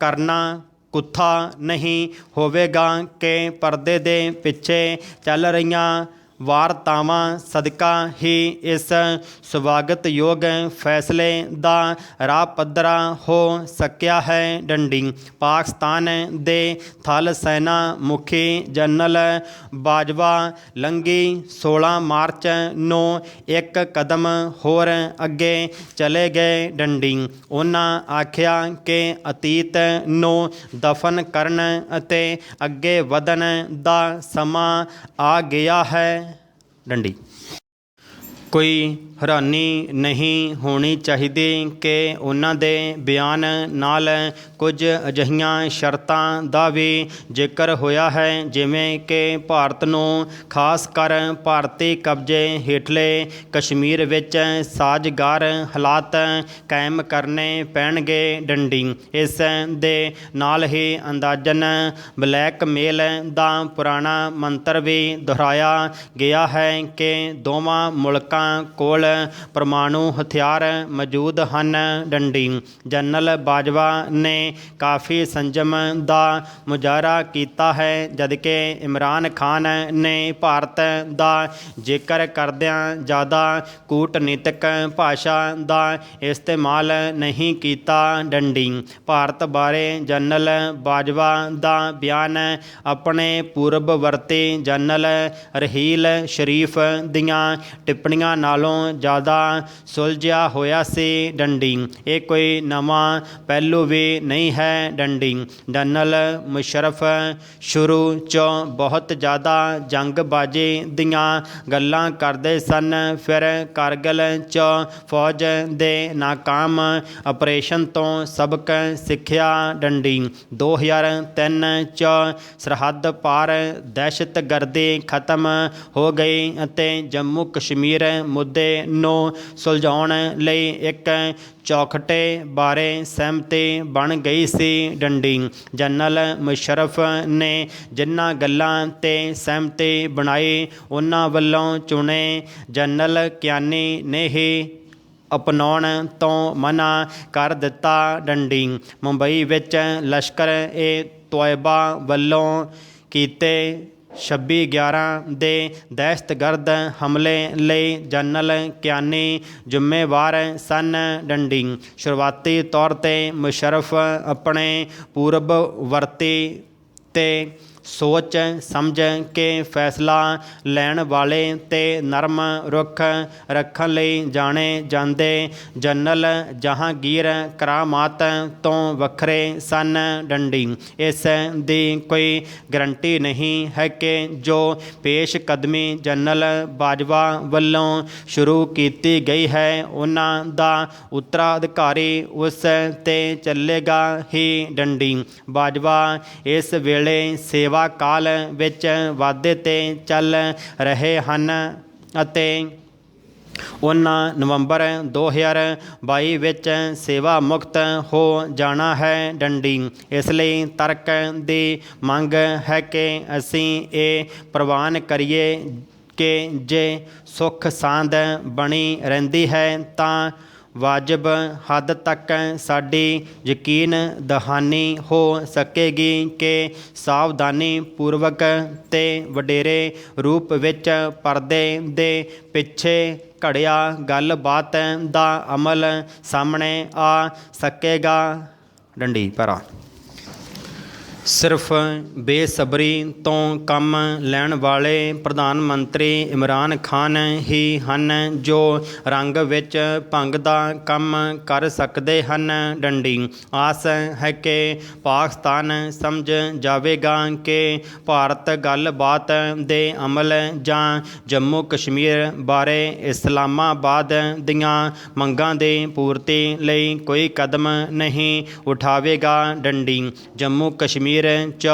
ਕਰਨਾ ਕੁੱਥਾ ਨਹੀਂ ਹੋਵੇਗਾ ਕਿ ਪਰਦੇ ਦੇ ਪਿੱਛੇ ਚੱਲ ਰਹੀਆਂ ਵਾਰਤਾਵਾਂ ਸਦਕਾ ਹੀ ਇਸ ਸਵਾਗਤਯੋਗ ਫੈਸਲੇ ਦਾ ਰਾਹ ਪੱਧਰਾ ਹੋ ਸਕਿਆ ਹੈ ਡੰਡੀ। ਪਾਕਿਸਤਾਨ ਦੇ ਥਲ ਸੈਨਾ ਮੁਖੀ ਜਨਰਲ ਬਾਜਵਾ ਲੰਘੀ 16 ਮਾਰਚ ਨੂੰ ਇੱਕ ਕਦਮ ਹੋਰ ਅੱਗੇ ਚਲੇ ਗਏ ਡੰਡੀ। ਉਹਨਾਂ ਆਖਿਆ ਕਿ ਅਤੀਤ ਨੂੰ ਦਫਨ ਕਰਨ ਅਤੇ ਅੱਗੇ ਵਧਣ ਦਾ ਸਮਾਂ ਆ ਗਿਆ ਹੈ ਡੰਡੀ। ਕੋਈ ਹੈਰਾਨੀ ਨਹੀਂ ਹੋਣੀ ਚਾਹੀਦੀ ਕਿ ਉਹਨਾਂ ਦੇ ਬਿਆਨ ਨਾਲ ਕੁਝ ਅਜਿਹੀਆਂ ਸ਼ਰਤਾਂ ਦਾ ਵੀ ਜ਼ਿਕਰ ਹੋਇਆ ਹੈ ਜਿਵੇਂ ਕਿ ਭਾਰਤ ਨੂੰ ਖਾਸ ਕਰ ਭਾਰਤੀ ਕਬਜ਼ੇ ਹੇਠਲੇ ਕਸ਼ਮੀਰ ਵਿੱਚ ਸਾਜ਼ਗਾਰ ਹਾਲਾਤ ਕਾਇਮ ਕਰਨੇ ਪੈਣਗੇ ਡੰਡੀ। ਇਸ ਦੇ ਨਾਲ ਹੀ ਅੰਦਾਜ਼ਨ ਬਲੈਕਮੇਲ ਦਾ ਪੁਰਾਣਾ ਮੰਤਰ ਵੀ ਦੁਹਰਾਇਆ ਗਿਆ ਹੈ ਕਿ ਦੋਵਾਂ ਮੁਲਕਾਂ ਕੋਲ ਪਰਮਾਣੂ ਹਥਿਆਰ ਮੌਜੂਦ ਹਨ ਡੰਡੀ। ਜਨਰਲ ਬਾਜਵਾ ਨੇ ਕਾਫੀ ਸੰਜਮ ਦਾ ਮੁਜ਼ਾਹਰਾ ਕੀਤਾ ਹੈ ਜਦਕਿ ਇਮਰਾਨ ਖਾਨ ਨੇ ਭਾਰਤ ਦਾ ਜ਼ਿਕਰ ਕਰਦਿਆਂ ਜ਼ਿਆਦਾ ਕੂਟਨੀਤਿਕ ਭਾਸ਼ਾ ਦਾ ਇਸਤੇਮਾਲ ਨਹੀਂ ਕੀਤਾ ਡੰਡੀ। ਭਾਰਤ ਬਾਰੇ ਜਨਰਲ ਬਾਜਵਾ ਦਾ ਬਿਆਨ ਆਪਣੇ ਪੂਰਬਵਰਤੀ ਜਨਰਲ ਰਹੀਲ ਸ਼ਰੀਫ ਦੀਆਂ ਟਿੱਪਣੀਆਂ ਨਾਲੋਂ ਜ਼ਿਆਦਾ ਸੁਲਝਿਆ ਹੋਇਆ ਸੀ ਡੰਡੀ। ਇਹ ਕੋਈ ਨਵਾਂ ਪਹਿਲੂ ਵੀ ਨਹੀਂ ਹੈ ਡੰਡੀ। ਜਨਰਲ ਮੁਸ਼ਰਫ ਸ਼ੁਰੂ 'ਚੋਂ ਬਹੁਤ ਜ਼ਿਆਦਾ ਜੰਗਬਾਜ਼ੀ ਦੀਆਂ ਗੱਲਾਂ ਕਰਦੇ ਸਨ, ਫਿਰ ਕਾਰਗਿਲ 'ਚ ਫੌਜ ਦੇ ਨਾਕਾਮ ਆਪਰੇਸ਼ਨ ਤੋਂ ਸਬਕ ਸਿੱਖਿਆ ਡੰਡੀ। 2003 'ਚ ਸਰਹੱਦ ਪਾਰ ਦਹਿਸ਼ਤਗਰਦੀ ਖਤਮ ਹੋ ਗਈ ਅਤੇ ਜੰਮੂ ਕਸ਼ਮੀਰ ਮੁੱਦੇ ਨੂੰ ਸੁਲਝਾਉਣ ਲਈ ਇੱਕ ਚੌਖਟੇ ਬਾਰੇ ਸਹਿਮਤੀ ਬਣ ਗਈ ਸੀ ਡੰਡੀ। ਜਨਰਲ ਮੁਸ਼ਰਫ ਨੇ ਜਿਨ੍ਹਾਂ ਗੱਲਾਂ 'ਤੇ ਸਹਿਮਤੀ ਬਣਾਈ ਉਹਨਾਂ ਵੱਲੋਂ ਚੁਣੇ ਜਨਰਲ ਕਿਆਨੀ ਨੇ ਹੀ ਅਪਣਾਉਣ ਤੋਂ ਮਨ੍ਹਾ ਕਰ ਦਿੱਤਾ ਡੰਡੀ। ਮੁੰਬਈ ਵਿੱਚ ਲਸ਼ਕਰ-ਏ-ਤੋਇਬਾ ਵੱਲੋਂ ਕੀਤੇ 26/11 ਦੇ ਦਹਿਸ਼ਤਗਰਦ ਹਮਲੇ ਲਈ ਜਨਰਲ ਕਿਆਨੀ ਜ਼ਿੰਮੇਵਾਰ ਸਨ ਡੰਡੀ। ਸ਼ੁਰੂਆਤੀ ਤੌਰ 'ਤੇ ਮੁਸ਼ਰਫ ਆਪਣੇ ਪੂਰਬਵਰਤੀ 'ਤੇ ਸੋਚ ਸਮਝ ਕੇ ਫੈਸਲਾ ਲੈਣ ਵਾਲੇ ਤੇ ਨਰਮ ਰੁਖ ਰੱਖਣ ਲਈ ਜਾਣੇ ਜਾਂਦੇ ਜਨਰਲ ਜਹਾਂਗੀਰ ਕਰਾਮਾਤ ਤੋਂ ਵੱਖਰੇ ਸਨ ਡੰਡੀ। ਇਸ ਦੀ ਕੋਈ ਗਰੰਟੀ ਨਹੀਂ ਹੈ ਕਿ ਜੋ ਪੇਸ਼ਕਦਮੀ ਜਨਰਲ ਬਾਜਵਾ ਵੱਲੋਂ ਸ਼ੁਰੂ ਕੀਤੀ ਗਈ ਹੈ ਉਹਨਾਂ ਦਾ ਉੱਤਰਾਧਿਕਾਰੀ ਉਸ 'ਤੇ ਚੱਲੇਗਾ ਹੀ ਡੰਡੀ। ਬਾਜਵਾ ਇਸ ਵੇਲੇ ਸੇਵਾ ਕਾਲ ਵਿੱਚ ਵਾਧੇ 'ਤੇ ਚੱਲ ਰਹੇ ਹਨ ਅਤੇ ਉਹਨਾਂ ਨਵੰਬਰ 2022 ਵਿੱਚ ਸੇਵਾ ਮੁਕਤ ਹੋ ਜਾਣਾ ਹੈ ਡੰਡੀ। ਇਸ ਲਈ ਤਰਕ ਦੀ ਮੰਗ ਹੈ ਕਿ ਅਸੀਂ ਇਹ ਪ੍ਰਵਾਨ ਕਰੀਏ ਕਿ ਜੇ ਸੁੱਖ ਸਾਂਦ ਬਣੀ ਰਹਿੰਦੀ ਹੈ ਤਾਂ ਵਾਜਬ ਹੱਦ ਤੱਕ ਸਾਡੀ ਯਕੀਨ ਦਹਾਨੀ ਹੋ ਸਕੇਗੀ ਕਿ ਸਾਵਧਾਨੀ ਪੂਰਵਕ ਤੇ ਵਡੇਰੇ ਰੂਪ ਵਿੱਚ ਪਰਦੇ ਦੇ ਪਿੱਛੇ ਘੜਿਆ ਗੱਲਬਾਤ ਦਾ ਅਮਲ ਸਾਹਮਣੇ ਆ ਸਕੇਗਾ। ਡੰਡੀ ਪੈਰਾ ਸਿਰਫ ਬੇਸਬਰੀ ਤੋਂ ਕੰਮ ਲੈਣ ਵਾਲੇ ਪ੍ਰਧਾਨ ਮੰਤਰੀ ਇਮਰਾਨ ਖਾਨ ਹੀ ਹਨ ਜੋ ਰੰਗ ਵਿੱਚ ਭੰਗ ਦਾ ਕੰਮ ਕਰ ਸਕਦੇ ਹਨ। ਡੰਡੀ ਆਸ ਹੈ ਕਿ ਪਾਕਿਸਤਾਨ ਸਮਝ ਜਾਵੇਗਾ ਕਿ ਭਾਰਤ ਗੱਲਬਾਤ ਦੇ ਅਮਲ ਜਾਂ ਜੰਮੂ ਕਸ਼ਮੀਰ ਬਾਰੇ ਇਸਲਾਮਾਬਾਦ ਦੀਆਂ ਮੰਗਾਂ ਦੀ ਪੂਰਤੀ ਲਈ ਕੋਈ ਕਦਮ ਨਹੀਂ ਉਠਾਵੇਗਾ। ਡੰਡੀ ਜੰਮੂ ਕਸ਼ਮੀਰ 'ਚ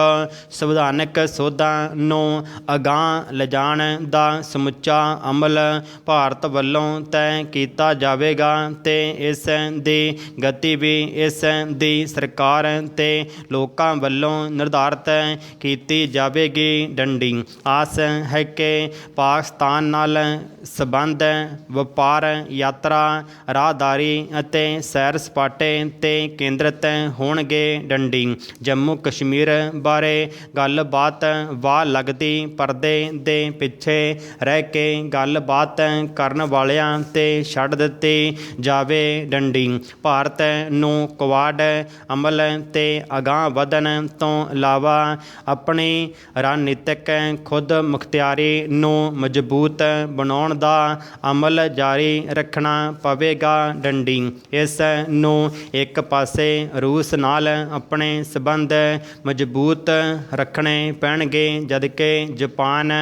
ਸੰਵਿਧਾਨਕ ਸੋਧਾਂ ਨੂੰ ਅਗਾਂਹ ਲਿਜਾਣ ਦਾ ਸਮੁੱਚਾ ਅਮਲ ਭਾਰਤ ਵੱਲੋਂ ਤੈਅ ਕੀਤਾ ਜਾਵੇਗਾ ਤੇ ਇਸ ਦੀ ਗਤੀ ਵੀ ਇਸ ਦੀ ਸਰਕਾਰ ਤੇ ਲੋਕਾਂ ਵੱਲੋਂ ਨਿਰਧਾਰਤ ਕੀਤੀ ਜਾਵੇਗੀ। ਡੰਡੀ ਆਸ ਹੈ ਕਿ ਪਾਕਿਸਤਾਨ ਨਾਲ ਸੰਬੰਧ ਵਪਾਰ ਯਾਤਰਾ ਰਾਹਦਾਰੀ ਅਤੇ ਸੈਰ ਸਪਾਟੇ 'ਤੇ ਕੇਂਦਰਿਤ ਹੋਣਗੇ। ਡੰਡੀ ਜੰਮੂ ਕਸ਼ਮੀਰ ਬਾਰੇ ਗੱਲਬਾਤ ਵਾਹ ਲੱਗਦੀ ਪਰਦੇ ਦੇ ਪਿੱਛੇ ਰਹਿ ਕੇ ਗੱਲਬਾਤ ਕਰਨ ਵਾਲਿਆਂ 'ਤੇ ਛੱਡ ਦਿੱਤੀ ਜਾਵੇ। ਡੰਡੀ ਭਾਰਤ ਨੂੰ ਕੁਆਡ ਅਮਲ 'ਤੇ ਅਗਾਂਹ ਵਧਣ ਤੋਂ ਇਲਾਵਾ ਆਪਣੀ ਰਣਨੀਤਿਕ ਖੁਦ ਮੁਖਤਿਆਰੀ ਨੂੰ ਮਜ਼ਬੂਤ ਬਣਾਉਣ ਦਾ ਅਮਲ ਜਾਰੀ ਰੱਖਣਾ ਪਵੇਗਾ। ਡੰਡੀ ਇਸ ਨੂੰ ਇੱਕ ਪਾਸੇ ਰੂਸ ਨਾਲ ਆਪਣੇ ਸਬੰਧ ਮਜ਼ਬੂਤ ਰੱਖਣੇ ਪੈਣਗੇ ਜਦਕਿ ਜਾਪਾਨ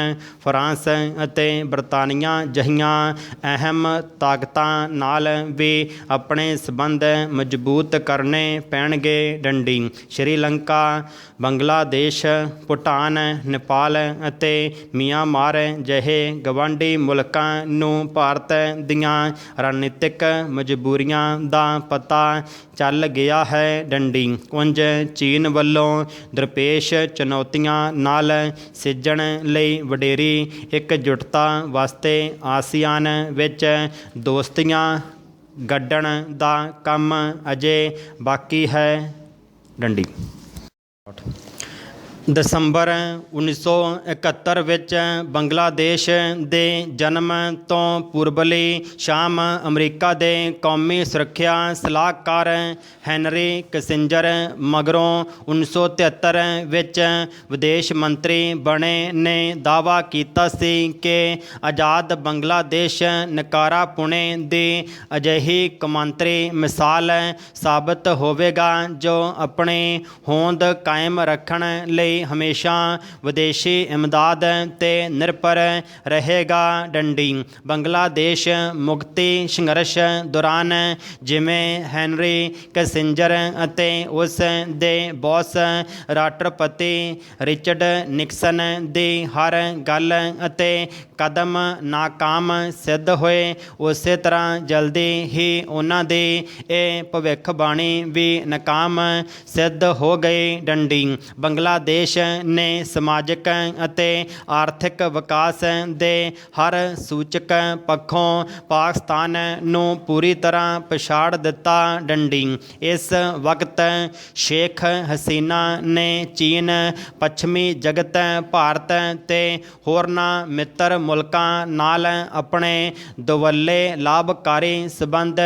ਫਰਾਂਸ ਅਤੇ ਬਰਤਾਨੀਆ ਜਿਹੀਆਂ ਅਹਿਮ ਤਾਕਤਾਂ ਨਾਲ ਵੀ ਆਪਣੇ ਸਬੰਧ ਮਜ਼ਬੂਤ ਕਰਨੇ ਪੈਣਗੇ। ਡੰਡੀ ਸ਼੍ਰੀਲੰਕਾ ਬੰਗਲਾਦੇਸ਼ ਭੂਟਾਨ ਨੇਪਾਲ ਅਤੇ ਮਿਆਂਮਾਰ ਜਿਹੇ ਗਵਾਂਢੀ ਮੁਲਕਾਂ ਨੂੰ ਭਾਰਤ ਦੀਆਂ ਰਣਨੀਤਿਕ ਮਜਬੂਰੀਆਂ ਦਾ ਪਤਾ ਚੱਲ ਗਿਆ ਹੈ। ਡੰਡੀ ਉਂਝ ਚੀਨ ਵੱਲੋਂ ਦਰਪੇਸ਼ ਚੁਣੌਤੀਆਂ ਨਾਲ ਸਿੱਝਣ ਲਈ ਵਡੇਰੀ ਇਕਜੁੱਟਤਾ ਵਾਸਤੇ ਆਸੀਆਨ ਵਿੱਚ ਦੋਸਤੀਆਂ ਗੱਢਣ ਦਾ ਕੰਮ ਅਜੇ ਬਾਕੀ ਹੈ। ਡੰਡੀ ਦਸੰਬਰ 1971 ਵਿੱਚ ਬੰਗਲਾਦੇਸ਼ ਦੇ ਜਨਮ ਤੋਂ ਪੂਰਬਲੀ ਸ਼ਾਮ ਅਮਰੀਕਾ ਦੇ ਕੌਮੀ ਸੁਰੱਖਿਆ ਸਲਾਹਕਾਰ ਹੈਨਰੀ ਕਿਸਿੰਜਰ ਮਗਰੋਂ 1973 ਵਿੱਚ ਵਿਦੇਸ਼ ਮੰਤਰੀ ਬਣੇ ਨੇ ਦਾਅਵਾ ਕੀਤਾ ਸੀ ਕਿ ਆਜ਼ਾਦ ਬੰਗਲਾਦੇਸ਼ ਨਕਾਰਾਪੁਣੇ ਦੀ ਅਜਿਹੀ ਕੌਮਾਂਤਰੀ ਮਿਸਾਲ ਸਾਬਤ ਹੋਵੇਗਾ ਜੋ ਆਪਣੀ ਹੋਂਦ ਕਾਇਮ ਰੱਖਣ ਲਈ ਹਮੇਸ਼ਾ ਵਿਦੇਸ਼ੀ ਇਮਦਾਦ 'ਤੇ ਨਿਰਭਰ ਰਹੇਗਾ। ਡੰਡੀ ਬੰਗਲਾਦੇਸ਼ ਮੁਕਤੀ ਸੰਘਰਸ਼ ਦੌਰਾਨ ਜਿਵੇਂ ਹੈਨਰੀ ਕਿਸਿੰਜਰ ਅਤੇ ਉਸ ਦੇ ਬੌਸ ਰਾਸ਼ਟਰਪਤੀ ਰਿਚਰਡ ਨਿਕਸਨ ਦੀ ਹਰ ਗੱਲ ਅਤੇ ਕਦਮ ਨਾਕਾਮ ਸਿੱਧ ਹੋਏ, ਉਸੇ ਤਰ੍ਹਾਂ ਜਲਦੀ ਹੀ ਉਹਨਾਂ ਦੀ ਇਹ ਭਵਿੱਖਬਾਣੀ ਵੀ ਨਾਕਾਮ ਸਿੱਧ ਹੋ ਗਈ। ਡੰਡੀ ਬੰਗਲਾਦੇਸ਼ ਨੇ ਸਮਾਜਿਕ ਅਤੇ ਆਰਥਿਕ ਵਿਕਾਸ ਦੇ ਹਰ ਸੂਚਕ ਪੱਖੋਂ ਪਾਕਿਸਤਾਨ ਨੂੰ ਪੂਰੀ ਤਰ੍ਹਾਂ ਪਛਾੜ ਦਿੱਤਾ। ਡੰਡੀ ਇਸ ਵਕਤ ਸ਼ੇਖ ਹਸੀਨਾ ਨੇ ਚੀਨ ਪੱਛਮੀ ਜਗਤ ਭਾਰਤ ਤੇ ਹੋਰਨਾਂ ਮਿੱਤਰ ਮੁਲਕਾਂ ਨਾਲ ਆਪਣੇ ਦੁਵੱਲੇ ਲਾਭਕਾਰੀ ਸੰਬੰਧ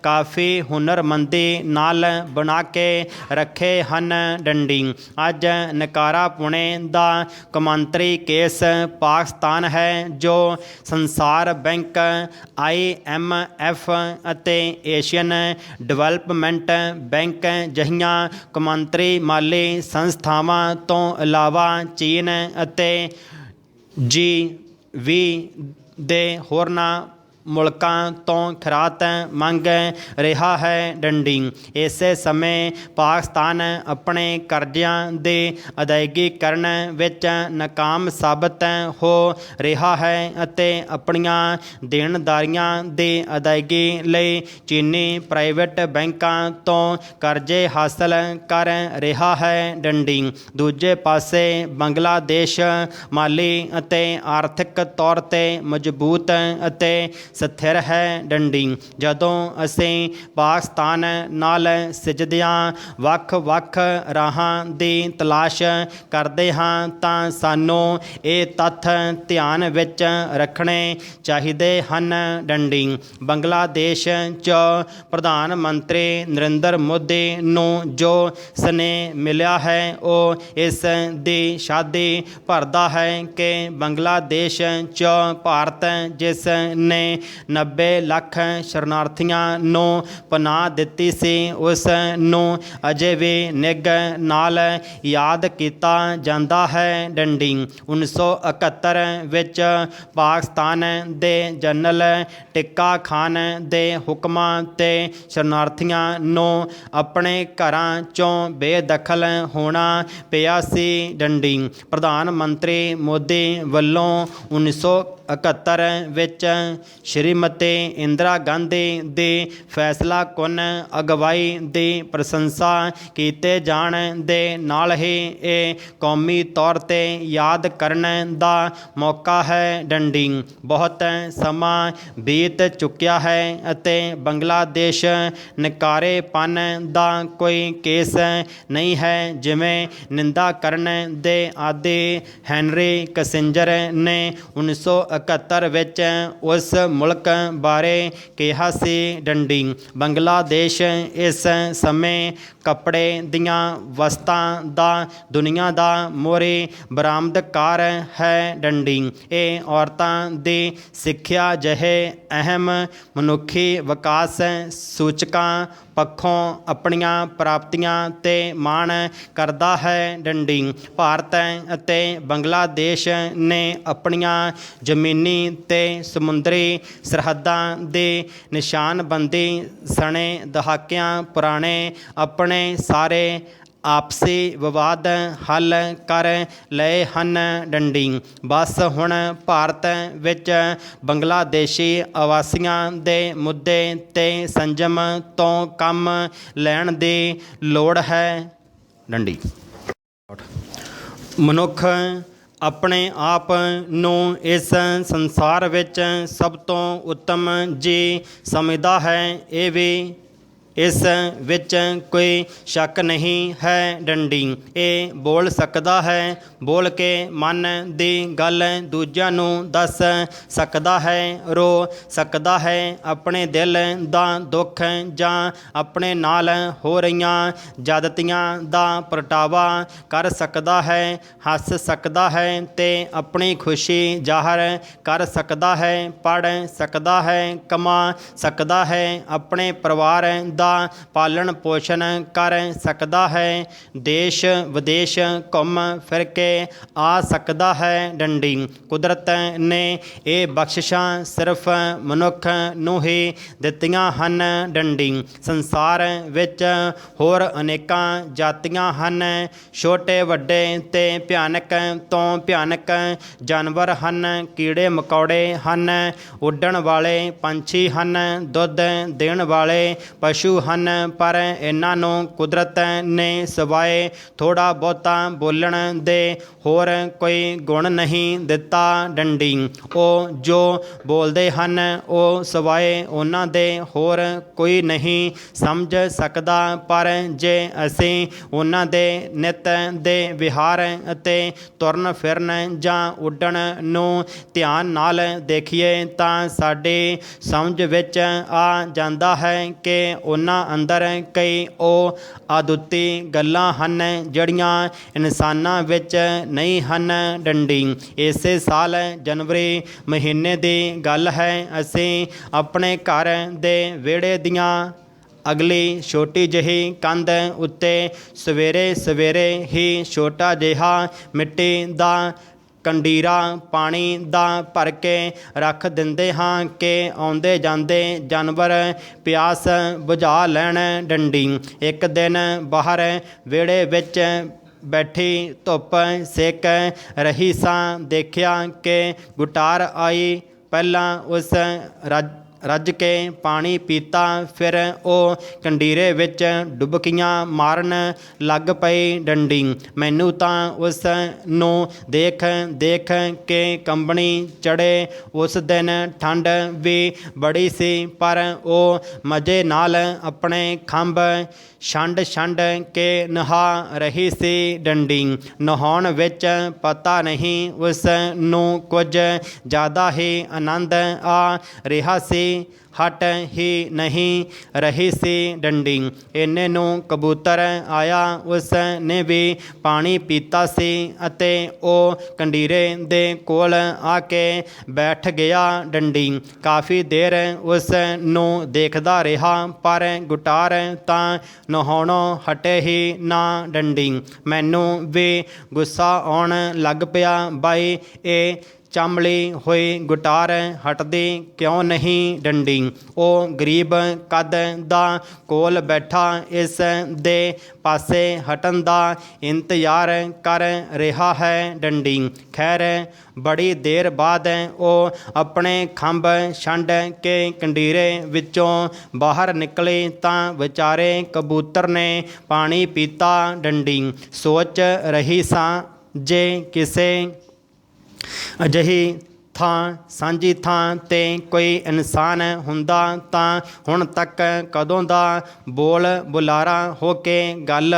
ਕਾਫੀ ਹੁਨਰਮੰਦੀ ਨਾਲ ਬਣਾ ਕੇ ਰੱਖੇ ਹਨ। ਡੰਡੀ ਅੱਜ ਨਕਾਰਾਪੁਣੇ ਦਾ ਕੌਮਾਂਤਰੀ ਕੇਸ ਪਾਕਿਸਤਾਨ ਹੈ ਜੋ ਸੰਸਾਰ ਬੈਂਕ IMF ਅਤੇ ਏਸ਼ੀਅਨ ਡਿਵੈਲਪਮੈਂਟ ਬੈਂਕ ਜਿਹੀਆਂ ਕੌਮਾਂਤਰੀ ਮਾਲੀ ਸੰਸਥਾਵਾਂ ਤੋਂ ਇਲਾਵਾ ਚੀਨ ਅਤੇ G20 ਦੇ ਹੋਰਨਾਂ ਮੁਲਕਾਂ ਤੋਂ ਖਿਰਾਤ ਮੰਗ ਰਿਹਾ ਹੈ। ਡੰਡੀ ਇਸੇ ਸਮੇਂ ਪਾਕਿਸਤਾਨ ਆਪਣੇ ਕਰਜ਼ਿਆਂ ਦੀ ਅਦਾਇਗੀ ਕਰਨ ਵਿੱਚ ਨਾਕਾਮ ਸਾਬਤ ਹੋ ਰਿਹਾ ਹੈ ਅਤੇ ਆਪਣੀਆਂ ਦੇਣਦਾਰੀਆਂ ਦੀ ਅਦਾਇਗੀ ਲਈ ਚੀਨੀ ਪ੍ਰਾਈਵੇਟ ਬੈਂਕਾਂ ਤੋਂ ਕਰਜ਼ੇ ਹਾਸਲ ਕਰ ਰਿਹਾ ਹੈ। ਡੰਡੀ ਦੂਜੇ ਪਾਸੇ ਬੰਗਲਾਦੇਸ਼ ਮਾਲੀ ਅਤੇ ਆਰਥਿਕ ਤੌਰ 'ਤੇ ਮਜ਼ਬੂਤ ਅਤੇ ਸਥਿਰ ਹੈ ਡੰਡੀ। ਜਦੋਂ ਅਸੀਂ ਪਾਕਿਸਤਾਨ ਨਾਲ ਸਿਜਦਿਆਂ ਵੱਖ-ਵੱਖ ਰਾਹਾਂ ਦੀ ਤਲਾਸ਼ ਕਰਦੇ ਹਾਂ ਤਾਂ ਸਾਨੂੰ ਇਹ ਤੱਥ ਧਿਆਨ ਵਿੱਚ ਰੱਖਣੇ ਚਾਹੀਦੇ ਹਨ। ਡੰਡੀ ਬੰਗਲਾਦੇਸ਼ 'ਚ ਪ੍ਰਧਾਨ ਮੰਤਰੀ ਨਰਿੰਦਰ ਮੋਦੀ ਨੂੰ ਜੋ ਸਨੇਹ ਮਿਲਿਆ ਹੈ ਉਹ ਇਸ ਦੀ ਸ਼ਾਦੀ ਭਰਦਾ ਹੈ ਕਿ ਬੰਗਲਾਦੇਸ਼ 'ਚ ਭਾਰਤ ਜਿਸ ਨੇ 90 ਲੱਖ ਸ਼ਰਨਾਰਥੀਆਂ ਨੂੰ ਪਨਾਹ ਦਿੱਤੀ ਸੀ ਉਸ ਨੂੰ ਅਜੇ ਵੀ ਨਿੱਘ ਨਾਲ ਯਾਦ ਕੀਤਾ ਜਾਂਦਾ ਹੈ। ਡੰਡੀ 1971 ਵਿੱਚ ਪਾਕਿਸਤਾਨ ਦੇ ਜਨਰਲ ਟਿੱਕਾ ਖਾਨ ਦੇ ਹੁਕਮਾਂ 'ਤੇ ਸ਼ਰਨਾਰਥੀਆਂ ਨੂੰ ਆਪਣੇ ਘਰਾਂ 'ਚੋਂ ਬੇਦਖਲ ਹੋਣਾ ਪਿਆ ਸੀ। ਡੰਡੀ ਪ੍ਰਧਾਨ ਮੰਤਰੀ ਮੋਦੀ ਵੱਲੋਂ 1971 ਵਿੱਚ ਸ਼੍ਰੀਮਤੀ ਇੰਦਰਾ ਗਾਂਧੀ ਦੀ ਫੈਸਲਾਕੁੰਨ ਅਗਵਾਈ ਦੀ ਪ੍ਰਸ਼ੰਸਾ ਕੀਤੇ ਜਾਣ ਦੇ ਨਾਲ ਹੀ ਇਹ ਕੌਮੀ ਤੌਰ 'ਤੇ ਯਾਦ ਕਰਨ ਦਾ ਮੌਕਾ ਹੈ। ਡੰਡੀ ਬਹੁਤ ਸਮਾਂ ਬੀਤ ਚੁੱਕਿਆ ਹੈ ਅਤੇ ਬੰਗਲਾਦੇਸ਼ ਨਕਾਰੇਪਨ ਦਾ ਕੋਈ ਕੇਸ ਨਹੀਂ ਹੈ। ਜਿਵੇਂ ਨਿੰਦਾ ਕਰਨ ਦੇ ਆਦੀ ਹੈਨਰੀ ਕਿਸਿੰਜਰ ਨੇ 1971 ਵਿੱਚ ਉਸ ਮੁਲਕ ਬਾਰੇ ਕਿਹਾ ਸੀ। ਡੰਡੀ ਬੰਗਲਾਦੇਸ਼ ਇਸ ਸਮੇਂ ਕੱਪੜੇ ਦੀਆਂ ਵਸਤਾਂ ਦਾ ਦੁਨੀਆ ਦਾ ਮੋਹਰੀ ਬਰਾਮਦਕਾਰ ਹੈ। ਡੰਡੀ ਇਹ ਔਰਤਾਂ ਦੀ ਸਿੱਖਿਆ ਜਿਹੇ ਅਹਿਮ ਮਨੁੱਖੀ ਵਿਕਾਸ ਸੂਚਕਾਂ ਪੱਖੋਂ ਆਪਣੀਆਂ ਪ੍ਰਾਪਤੀਆਂ 'ਤੇ ਮਾਣ ਕਰਦਾ ਹੈ। ਡੰਡੀ ਭਾਰਤ ਅਤੇ ਬੰਗਲਾਦੇਸ਼ ਨੇ ਆਪਣੀਆਂ ਜ਼ਮੀਨੀ ਤੇ ਸਮੁੰਦਰੀ ਸਰਹੱਦਾਂ ਦੀ ਨਿਸ਼ਾਨਬੰਦੀ ਸਣੇ ਦਹਾਕਿਆਂ ਪੁਰਾਣੇ ਆਪਣੇ ਸਾਰੇ ਆਪਸੀ ਵਿਵਾਦ ਹੱਲ ਕਰ ਲਏ ਹਨ। ਡੰਡੀ ਬਸ ਹੁਣ ਭਾਰਤ ਵਿੱਚ ਬੰਗਲਾਦੇਸ਼ੀ ਆਵਾਸੀਆਂ ਦੇ ਮੁੱਦੇ 'ਤੇ ਸੰਜਮ ਤੋਂ ਕੰਮ ਲੈਣ ਦੀ ਲੋੜ ਹੈ। ਡੰਡੀ ਮਨੁੱਖ ਆਪਣੇ ਆਪ ਨੂੰ ਇਸ ਸੰਸਾਰ ਵਿੱਚ ਸਭ ਤੋਂ ਉੱਤਮ ਜੀ ਸਮਝਦਾ ਹੈ। ਇਹ ਵੀ ਇਸ ਵਿੱਚ ਕੋਈ ਸ਼ੱਕ ਨਹੀਂ ਹੈ। ਡੰਡੀ ਇਹ ਬੋਲ ਸਕਦਾ ਹੈ, ਬੋਲ ਕੇ ਮਨ ਦੀ ਗੱਲ ਦੂਜਿਆਂ ਨੂੰ ਦੱਸ ਸਕਦਾ ਹੈ, ਰੋ ਸਕਦਾ ਹੈ, ਆਪਣੇ ਦਿਲ ਦਾ ਦੁੱਖ ਜਾਂ ਆਪਣੇ ਨਾਲ ਹੋ ਰਹੀਆਂ ਜ਼ਿਆਦਤੀਆਂ ਦਾ ਪ੍ਰਗਟਾਵਾ ਕਰ ਸਕਦਾ ਹੈ, ਹੱਸ ਸਕਦਾ ਹੈ ਤੇ ਆਪਣੀ ਖੁਸ਼ੀ ਜ਼ਾਹਰ ਕਰ ਸਕਦਾ ਹੈ, ਪੜ੍ਹ ਸਕਦਾ ਹੈ, ਕਮਾ ਸਕਦਾ ਹੈ, ਆਪਣੇ ਪਰਿਵਾਰ ਦਾ ਪਾਲਣ ਪੋਸ਼ਣ ਕਰ ਸਕਦਾ ਹੈ, ਦੇਸ਼ ਵਿਦੇਸ਼ ਘੁੰਮ ਫਿਰ ਕੇ ਆ ਸਕਦਾ ਹੈ। ਡੰਡੀ ਕੁਦਰਤ ਨੇ ਇਹ ਬਖਸ਼ਿਸ਼ਾਂ ਸਿਰਫ ਮਨੁੱਖ ਨੂੰ ਹੀ ਦਿੱਤੀਆਂ ਹਨ। ਡੰਡੀ ਸੰਸਾਰ ਵਿੱਚ ਹੋਰ ਅਨੇਕਾਂ ਜਾਤੀਆਂ ਹਨ, ਛੋਟੇ ਵੱਡੇ ਤੇ ਭਿਆਨਕ ਤੋਂ ਭਿਆਨਕ ਜਾਨਵਰ ਹਨ, ਕੀੜੇ ਮਕੌੜੇ ਹਨ, ਉੱਡਣ ਵਾਲੇ ਪੰਛੀ ਹਨ, ਦੁੱਧ ਦੇਣ ਵਾਲੇ ਪਸ਼ੂ ਹਨ, ਪਰ ਇਹਨਾਂ ਨੂੰ ਕੁਦਰਤ ਨੇ ਸਿਵਾਏ ਥੋੜ੍ਹਾ ਬਹੁਤਾ ਬੋਲਣ ਦੇ ਹੋਰ ਕੋਈ ਗੁਣ ਨਹੀਂ ਦਿੱਤਾ। ਡੰਡੀ ਉਹ ਜੋ ਬੋਲਦੇ ਹਨ ਉਹ ਸਿਵਾਏ ਉਹਨਾਂ ਦੇ ਹੋਰ ਕੋਈ ਨਹੀਂ ਸਮਝ ਸਕਦਾ, ਪਰ ਜੇ ਅਸੀਂ ਉਹਨਾਂ ਦੇ ਨਿੱਤ ਦੇ ਵਿਹਾਰ ਅਤੇ ਤੁਰਨ ਫਿਰਨ ਜਾਂ ਉੱਡਣ ਨੂੰ ਧਿਆਨ ਨਾਲ ਦੇਖੀਏ ਤਾਂ ਸਾਡੀ ਸਮਝ ਵਿੱਚ ਆ ਜਾਂਦਾ ਹੈ ਕਿ ਉਹਨਾਂ ਅੰਦਰ ਕਈ ਉਹ ਆਦੁੱਤੀ ਗੱਲਾਂ ਹਨ ਜਿਹੜੀਆਂ ਇਨਸਾਨਾਂ ਵਿੱਚ ਨਹੀਂ ਹਨ। ਡੰਡੀ ਇਸੇ ਸਾਲ ਜਨਵਰੀ ਮਹੀਨੇ ਦੀ ਗੱਲ ਹੈ। ਅਸੀਂ ਆਪਣੇ ਘਰ ਦੇ ਵਿਹੜੇ ਦੀਆਂ ਅਗਲੀ ਛੋਟੀ ਜਿਹੀ ਕੰਧ ਉੱਤੇ ਸਵੇਰੇ ਸਵੇਰੇ ਹੀ ਛੋਟਾ ਜਿਹਾ ਮਿੱਟੀ ਦਾ ਕੰਡੀਰਾ ਪਾਣੀ ਦਾ ਭਰ ਕੇ ਰੱਖ ਦਿੰਦੇ ਹਾਂ ਕਿ ਆਉਂਦੇ ਜਾਂਦੇ ਜਾਨਵਰ ਪਿਆਸ ਬੁਝਾ ਲੈਣ। ਡੰਡੀ ਇੱਕ ਦਿਨ ਬਾਹਰ ਵਿਹੜੇ ਵਿੱਚ ਬੈਠੀ ਧੁੱਪ ਸੇਕ ਰਹੀ ਸਾਂ, ਦੇਖਿਆ ਕਿ ਗੁਟਾਰ ਆਈ। ਪਹਿਲਾਂ ਉਸ ਰੱਜ ਕੇ ਪਾਣੀ ਪੀਤਾ। ਫਿਰ ਉਹ ਕੰਡੀਰੇ ਵਿੱਚ ਡੁਬਕੀਆਂ ਮਾਰਨ ਲੱਗ ਪਈ ਡੰਡੀ। ਮੈਨੂੰ ਤਾਂ ਉਸ ਨੂੰ ਦੇਖ ਦੇਖ ਕੇ ਕੰਬਣੀ ਚੜ੍ਹੇ। ਉਸ ਦਿਨ ਠੰਡ ਵੀ ਬੜੀ ਸੀ, ਪਰ ਉਹ ਮਜ਼ੇ ਨਾਲ ਆਪਣੇ ਖੰਭ ਛੰਡ ਛੰਡ ਕੇ ਨਹਾ ਰਹੀ ਸੀ ਡੰਡੀ। ਨਹਾਉਣ ਵਿੱਚ ਪਤਾ ਨਹੀਂ ਉਸ ਨੂੰ ਕੁਝ ਜ਼ਿਆਦਾ ਹੀ ਆਨੰਦ ਆ ਰਿਹਾ ਸੀ। ਹਟ ਹੀ ਨਹੀਂ ਰਹੀ ਸੀ ਡੰਡੀ। ਇੰਨੇ ਨੂੰ ਕਬੂਤਰ ਆਇਆ। ਉਸ ਨੇ ਵੀ ਪਾਣੀ ਪੀਤਾ ਸੀ ਅਤੇ ਉਹ ਕੰਡੀਰੇ ਦੇ ਕੋਲ ਆ ਕੇ ਬੈਠ ਗਿਆ ਡੰਡੀ। ਕਾਫੀ ਦੇਰ ਉਸ ਨੂੰ ਦੇਖਦਾ ਰਿਹਾ, ਪਰ ਗੁਟਾਰ ਤਾਂ ਨਹਾਉਣੋਂ ਹਟੇ ਹੀ ਨਾ ਡੰਡੀ। ਮੈਨੂੰ ਵੀ ਗੁੱਸਾ ਆਉਣ ਲੱਗ ਪਿਆ। ਬਾਈ, ਇਹ ਚਮੜੀ ਹੋਈ ਗੁਟਾਰ ਹਟਦੀ ਕਿਉਂ ਨਹੀਂ ਡੰਡੀ? ਉਹ ਗਰੀਬ ਕੱਦ ਦਾ ਕੋਲ ਬੈਠਾ ਇਸ ਦੇ ਪਾਸੇ ਹਟਣ ਦਾ ਇੰਤਜ਼ਾਰ ਕਰ ਰਿਹਾ ਹੈ ਡੰਡੀ। ਖੈਰ, ਬੜੀ ਦੇਰ ਬਾਅਦ ਉਹ ਆਪਣੇ ਖੰਭ ਛੰਡ ਕੇ ਕੰਡੀਰੇ ਵਿੱਚੋਂ ਬਾਹਰ ਨਿਕਲੇ ਤਾਂ ਵਿਚਾਰੇ ਕਬੂਤਰ ਨੇ ਪਾਣੀ ਪੀਤਾ ਡੰਡੀ। ਸੋਚ ਰਹੀ ਸਾਂ, ਜੇ ਕਿਸੇ ਅਜਿਹੀ ਥਾਂ, ਸਾਂਝੀ ਥਾਂ 'ਤੇ ਕੋਈ ਇਨਸਾਨ ਹੁੰਦਾ ਤਾਂ ਹੁਣ ਤੱਕ ਕਦੋਂ ਦਾ ਬੋਲ ਬੁਲਾਰਾ ਹੋ ਕੇ ਗੱਲ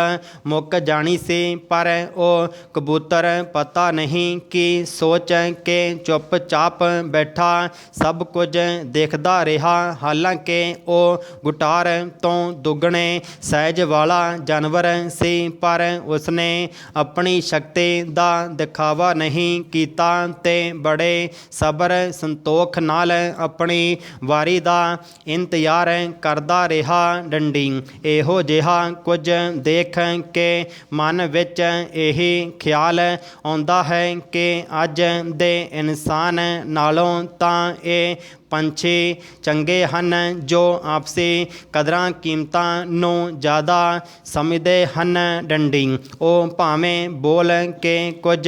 ਮੁੱਕ ਜਾਣੀ ਸੀ। ਪਰ ਉਹ ਕਬੂਤਰ ਪਤਾ ਨਹੀਂ ਕੀ ਸੋਚ ਕੇ ਚੁੱਪਚਾਪ ਬੈਠਾ ਸਭ ਕੁਝ ਦੇਖਦਾ ਰਿਹਾ। ਹਾਲਾਂਕਿ ਉਹ ਗੁਟਾਰ ਤੋਂ ਦੁੱਗਣੇ ਸਾਈਜ਼ ਵਾਲਾ ਜਾਨਵਰ ਸੀ, ਪਰ ਉਸਨੇ ਆਪਣੀ ਸ਼ਕਤੀ ਦਾ ਦਿਖਾਵਾ ਨਹੀਂ ਕੀਤਾ ਤੇ ਬੜੇ ਸਬਰ ਸੰਤੋਖ ਨਾਲ ਆਪਣੀ ਵਾਰੀ ਦਾ ਇੰਤਜ਼ਾਰ ਕਰਦਾ ਰਿਹਾ ਡੰਡੀ। ਇਹੋ ਜਿਹਾ ਕੁਝ ਦੇਖ ਕੇ ਮਨ ਵਿੱਚ ਇਹੀ ਖਿਆਲ ਆਉਂਦਾ ਹੈ ਕਿ ਅੱਜ ਦੇ ਇਨਸਾਨ ਨਾਲੋਂ ਤਾਂ ਇਹ ਪੰਛੀ ਚੰਗੇ ਹਨ, ਜੋ ਆਪਸੀ ਕਦਰਾਂ ਕੀਮਤਾਂ ਨੂੰ ਜ਼ਿਆਦਾ ਸਮਝਦੇ ਹਨ ਡੰਡੀ। ਉਹ ਭਾਵੇਂ ਬੋਲ ਕੇ ਕੁਝ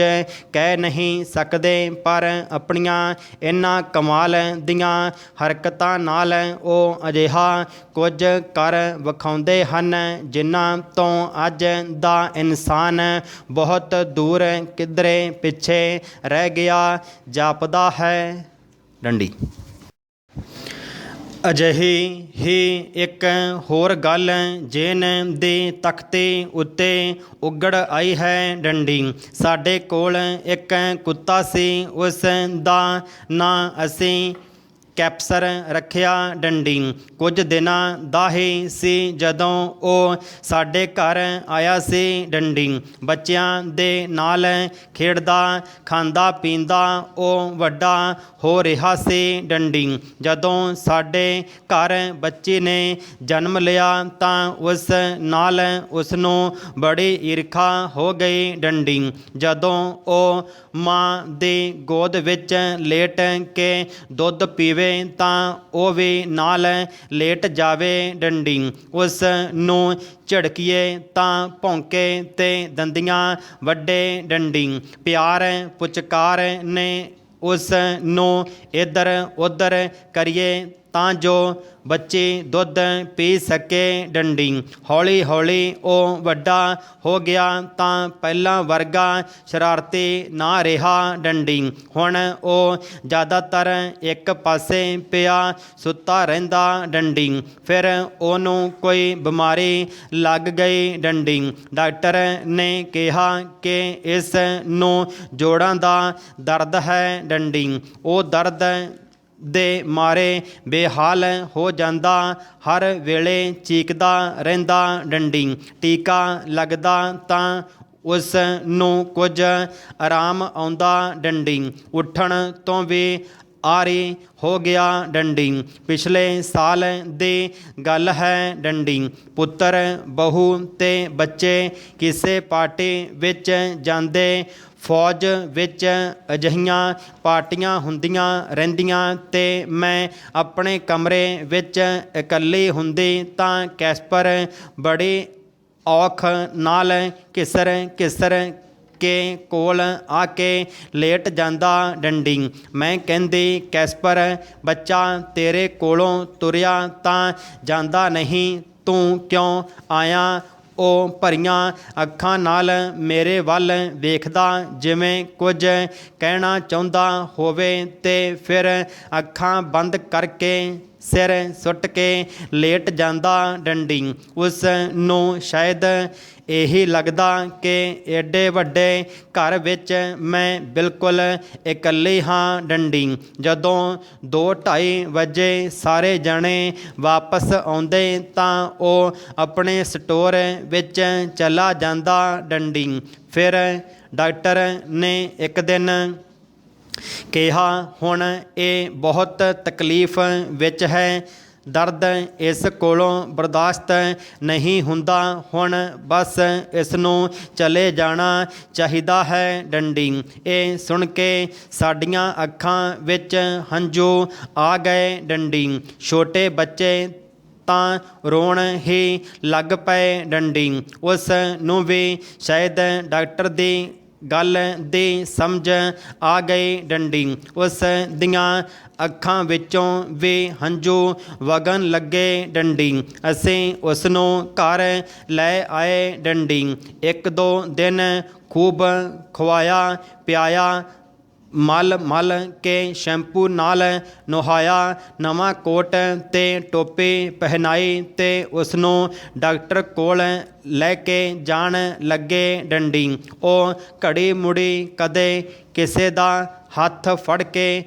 ਕਹਿ ਨਹੀਂ ਸਕਦੇ, ਪਰ ਆਪਣੀਆਂ ਇਹਨਾਂ ਕਮਾਲ ਦੀਆਂ ਹਰਕਤਾਂ ਨਾਲ ਉਹ ਅਜਿਹਾ ਕੁਝ ਕਰ ਵਿਖਾਉਂਦੇ ਹਨ ਜਿਨ੍ਹਾਂ ਤੋਂ ਅੱਜ ਦਾ ਇਨਸਾਨ ਬਹੁਤ ਦੂਰ ਕਿਧਰੇ ਪਿੱਛੇ ਰਹਿ ਗਿਆ ਜਾਪਦਾ ਹੈ ਡੰਡੀ। ਅਜਿਹੀ ਹੀ ਇੱਕ ਹੋਰ ਗੱਲ ਜੇਨ ਦੇ ਤਖਤੇ ਉੱਤੇ ਉਗੜ ਆਈ ਹੈ ਡੰਡੀ। ਸਾਡੇ ਕੋਲ ਇੱਕ ਕੁੱਤਾ ਸੀ, ਉਸ ਦਾ ਨਾਂ ਅਸੀਂ ਕੈਪਸਰ ਰੱਖਿਆ ਡੰਡੀ। ਕੁਝ ਦਿਨਾਂ ਦਾ ਹੀ ਸੀ ਜਦੋਂ ਉਹ ਸਾਡੇ ਘਰ ਆਇਆ ਸੀ ਡੰਡੀ। ਬੱਚਿਆਂ ਦੇ ਨਾਲ ਖੇਡਦਾ, ਖਾਂਦਾ ਪੀਂਦਾ ਉਹ ਵੱਡਾ ਹੋ ਰਿਹਾ ਸੀ ਡੰਡੀ। ਜਦੋਂ ਸਾਡੇ ਘਰ ਬੱਚੇ ਨੇ ਜਨਮ ਲਿਆ ਤਾਂ ਉਸ ਨਾਲ ਉਸ ਨੂੰ ਬੜੀ ਈਰਖਾ ਹੋ ਗਈ ਡੰਡੀ। ਜਦੋਂ ਉਹ ਮਾਂ ਦੀ ਗੋਦ ਵਿੱਚ ਲੇਟ ਕੇ ਦੁੱਧ ਪੀਵੇ ਤਾਂ ਉਹ ਵੀ ਨਾਲ ਲੇਟ ਜਾਵੇ ਡੰਡੀ। ਉਸ ਨੂੰ ਝੜਕੀਏ ਤਾਂ ਭੌਂਕੇ ਤੇ ਦੰਦੀਆਂ ਵੱਢੇ ਡੰਡੀ। ਪਿਆਰ ਪੁਚਕਾਰ ਨੇ ਉਸ ਨੂੰ ਇੱਧਰ ਉੱਧਰ ਕਰੀਏ ਤਾਂ ਜੋ ਬੱਚੇ ਦੁੱਧ ਪੀ ਸਕੇ ਡੰਡੀ। ਹੌਲੀ ਹੌਲੀ ਉਹ ਵੱਡਾ ਹੋ ਗਿਆ ਤਾਂ ਪਹਿਲਾਂ ਵਰਗਾ ਸ਼ਰਾਰਤੀ ਨਾ ਰਿਹਾ ਡੰਡੀ। ਹੁਣ ਉਹ ਜ਼ਿਆਦਾਤਰ ਇੱਕ ਪਾਸੇ ਪਿਆ ਸੁੱਤਾ ਰਹਿੰਦਾ ਡੰਡੀ। ਫਿਰ ਉਹਨੂੰ ਕੋਈ ਬਿਮਾਰੀ ਲੱਗ ਗਈ ਡੰਡੀ। ਡਾਕਟਰ ਨੇ ਕਿਹਾ ਕਿ ਇਸ ਨੂੰ ਜੋੜਾਂ ਦਾ ਦਰਦ ਹੈ ਡੰਡੀ। ਉਹ ਦਰਦ ਦੇ ਮਾਰੇ ਬੇਹਾਲ ਹੋ ਜਾਂਦਾ, ਹਰ ਵੇਲੇ ਚੀਕਦਾ ਰਹਿੰਦਾ ਡੰਡੀ। ਟੀਕਾ ਲੱਗਦਾ ਤਾਂ ਉਸ ਨੂੰ ਕੁਝ ਆਰਾਮ ਆਉਂਦਾ ਡੰਡੀ। ਉੱਠਣ ਤੋਂ ਵੀ ਆਰੀ ਹੋ ਗਿਆ ਡੰਡੀ। ਪਿਛਲੇ ਸਾਲ ਦੀ ਗੱਲ ਹੈ ਡੰਡੀ। ਪੁੱਤਰ, ਬਹੂ ਤੇ ਬੱਚੇ ਕਿਸੇ ਪਾਰਟੀ ਵਿੱਚ ਜਾਂਦੇ। ਫੌਜ ਵਿੱਚ ਅਜਿਹੀਆਂ ਪਾਰਟੀਆਂ ਹੁੰਦੀਆਂ ਰਹਿੰਦੀਆਂ ਤੇ ਮੈਂ ਆਪਣੇ ਕਮਰੇ ਵਿੱਚ ਇਕੱਲੀ ਹੁੰਦੀ ਤਾਂ ਕੈਸਪਰ ਬੜੀ ਔਖ ਨਾਲ ਘਿਸਰ ਘਿਸਰ के कोल आके लेट जांदा डंडी। मैं कहंदी कैस्पर बच्चा तेरे कोलों तुरिया तां जांदा नहीं, तूं क्यों आया। ਉਹ ਭਰੀਆਂ ਅੱਖਾਂ ਨਾਲ ਮੇਰੇ ਵੱਲ ਵੇਖਦਾ ਜਿਵੇਂ ਕੁਝ ਕਹਿਣਾ ਚਾਹੁੰਦਾ ਹੋਵੇ ਤੇ ਫਿਰ ਅੱਖਾਂ ਬੰਦ ਕਰਕੇ ਸਿਰ ਸੁੱਟ ਕੇ ਲੇਟ ਜਾਂਦਾ ਡੰਡੀ। ਉਸ ਨੂੰ ਸ਼ਾਇਦ ਇਹੀ ਲੱਗਦਾ ਕਿ ਏਡੇ ਵੱਡੇ ਘਰ ਵਿੱਚ ਮੈਂ ਬਿਲਕੁਲ ਇਕੱਲੀ ਹਾਂ ਡੰਡੀ। ਜਦੋਂ 2:30 ਵਜੇ ਸਾਰੇ ਜਣੇ ਵਾਪਸ ਆਉਂਦੇ ਤਾਂ ਉਹ ਆਪਣੇ ਸਟੋਰ ਵਿੱਚ ਚਲਾ ਜਾਂਦਾ ਡੰਡੀ। ਫਿਰ ਡਾਕਟਰ ਨੇ ਇੱਕ ਦਿਨ ਕਿਹਾ ਹੁਣ ਇਹ ਬਹੁਤ ਤਕਲੀਫ ਵਿੱਚ ਹੈ, ਦਰਦ ਇਸ ਕੋਲੋਂ ਬਰਦਾਸ਼ਤ ਨਹੀਂ ਹੁੰਦਾ, ਹੁਣ ਬਸ ਇਸ ਨੂੰ ਚਲੇ ਜਾਣਾ ਚਾਹੀਦਾ ਹੈ ਡੰਡੀ। ਇਹ ਸੁਣ ਕੇ ਸਾਡੀਆਂ ਅੱਖਾਂ ਵਿੱਚ ਹੰਝੂ ਆ ਗਏ ਡੰਡੀ। ਛੋਟੇ ਬੱਚੇ ਤਾਂ ਰੋਣ ਹੀ ਲੱਗ ਪਏ ਡੰਡੀ। ਉਸ ਨੂੰ ਵੀ ਸ਼ਾਇਦ ਡਾਕਟਰ ਦੀ ਗੱਲ ਦੀ ਸਮਝ ਆ ਗਈ ਡੰਡੀ। ਉਸ ਦੀਆਂ ਅੱਖਾਂ ਵਿੱਚੋਂ ਵੀ ਹੰਝੂ ਵਗਣ ਲੱਗੇ ਡੰਡੀ। ਅਸੀਂ ਉਸ ਨੂੰ ਘਰ ਲੈ ਆਏ ਡੰਡੀ। 1-2 ਦਿਨ ਖੂਬ ਖਵਾਇਆ ਪਿਆਇਆ, ਮਲ ਮਲ ਕੇ ਸ਼ੈਂਪੂ ਨਾਲ ਨਹਾਇਆ, ਨਵਾਂ ਕੋਟ ਤੇ ਟੋਪੀ ਪਹਿਨਾਈ ਤੇ ਉਸ ਨੂੰ ਡਾਕਟਰ ਕੋਲ ਲੈ ਕੇ ਜਾਣ ਲੱਗੇ ਡੰਡੀ। ਉਹ ਘੜੀ ਮੁੜੀ ਕਦੇ ਕਿਸੇ ਦਾ ਹੱਥ ਫੜ ਕੇ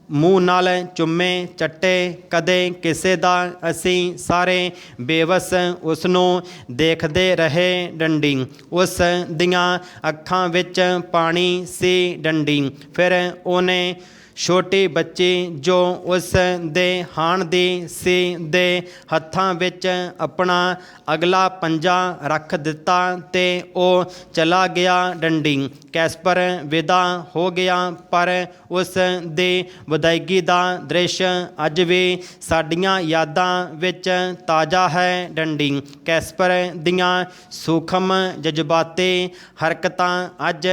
ਮੂੰਹ ਨਾਲ ਚੁੰਮੇ ਚੱਟੇ, ਕਦੇ ਕਿਸੇ ਦਾ। ਅਸੀਂ ਸਾਰੇ ਬੇਵੱਸ ਉਸ ਨੂੰ ਦੇਖਦੇ ਰਹੇ ਡੰਡੀ। ਉਸ ਦੀਆਂ ਅੱਖਾਂ ਵਿੱਚ ਪਾਣੀ ਸੀ ਡੰਡੀ। ਫਿਰ ਉਹਨੇ ਛੋਟੀ ਬੱਚੀ ਜੋ ਉਸ ਦੇ ਹਾਣ ਦੀ ਸੀ ਦੇ ਹੱਥਾਂ ਵਿੱਚ ਆਪਣਾ ਅਗਲਾ ਪੰਜਾ ਰੱਖ ਦਿੱਤਾ ਤੇ ਉਹ ਚਲਾ ਗਿਆ ਡੰਡੀ। ਕੈਸਪਰ ਵਿਦਾ ਹੋ ਗਿਆ, ਪਰ ਉਸ ਦੀ ਵਿਦਾਇਗੀ ਦਾ ਦ੍ਰਿਸ਼ ਅੱਜ ਵੀ ਸਾਡੀਆਂ ਯਾਦਾਂ ਵਿੱਚ ਤਾਜ਼ਾ ਹੈ ਡੰਡੀ। ਕੈਸਪਰ ਦੀਆਂ ਸੂਖਮ ਜਜ਼ਬਾਤੀ ਹਰਕਤਾਂ ਅੱਜ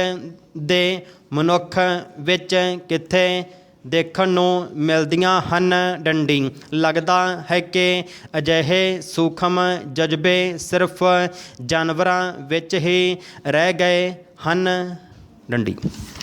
ਦੇ ਮਨੁੱਖ ਵਿੱਚ ਕਿੱਥੇ ਦੇਖਣ ਨੂੰ ਮਿਲਦੀਆਂ ਹਨ ਡੰਡੀ। ਲੱਗਦਾ ਹੈ ਕਿ ਅਜਿਹੇ ਸੂਖਮ ਜਜ਼ਬੇ ਸਿਰਫ ਜਾਨਵਰਾਂ ਵਿੱਚ ਹੀ ਰਹਿ ਗਏ ਹਨ ਡੰਡੀ।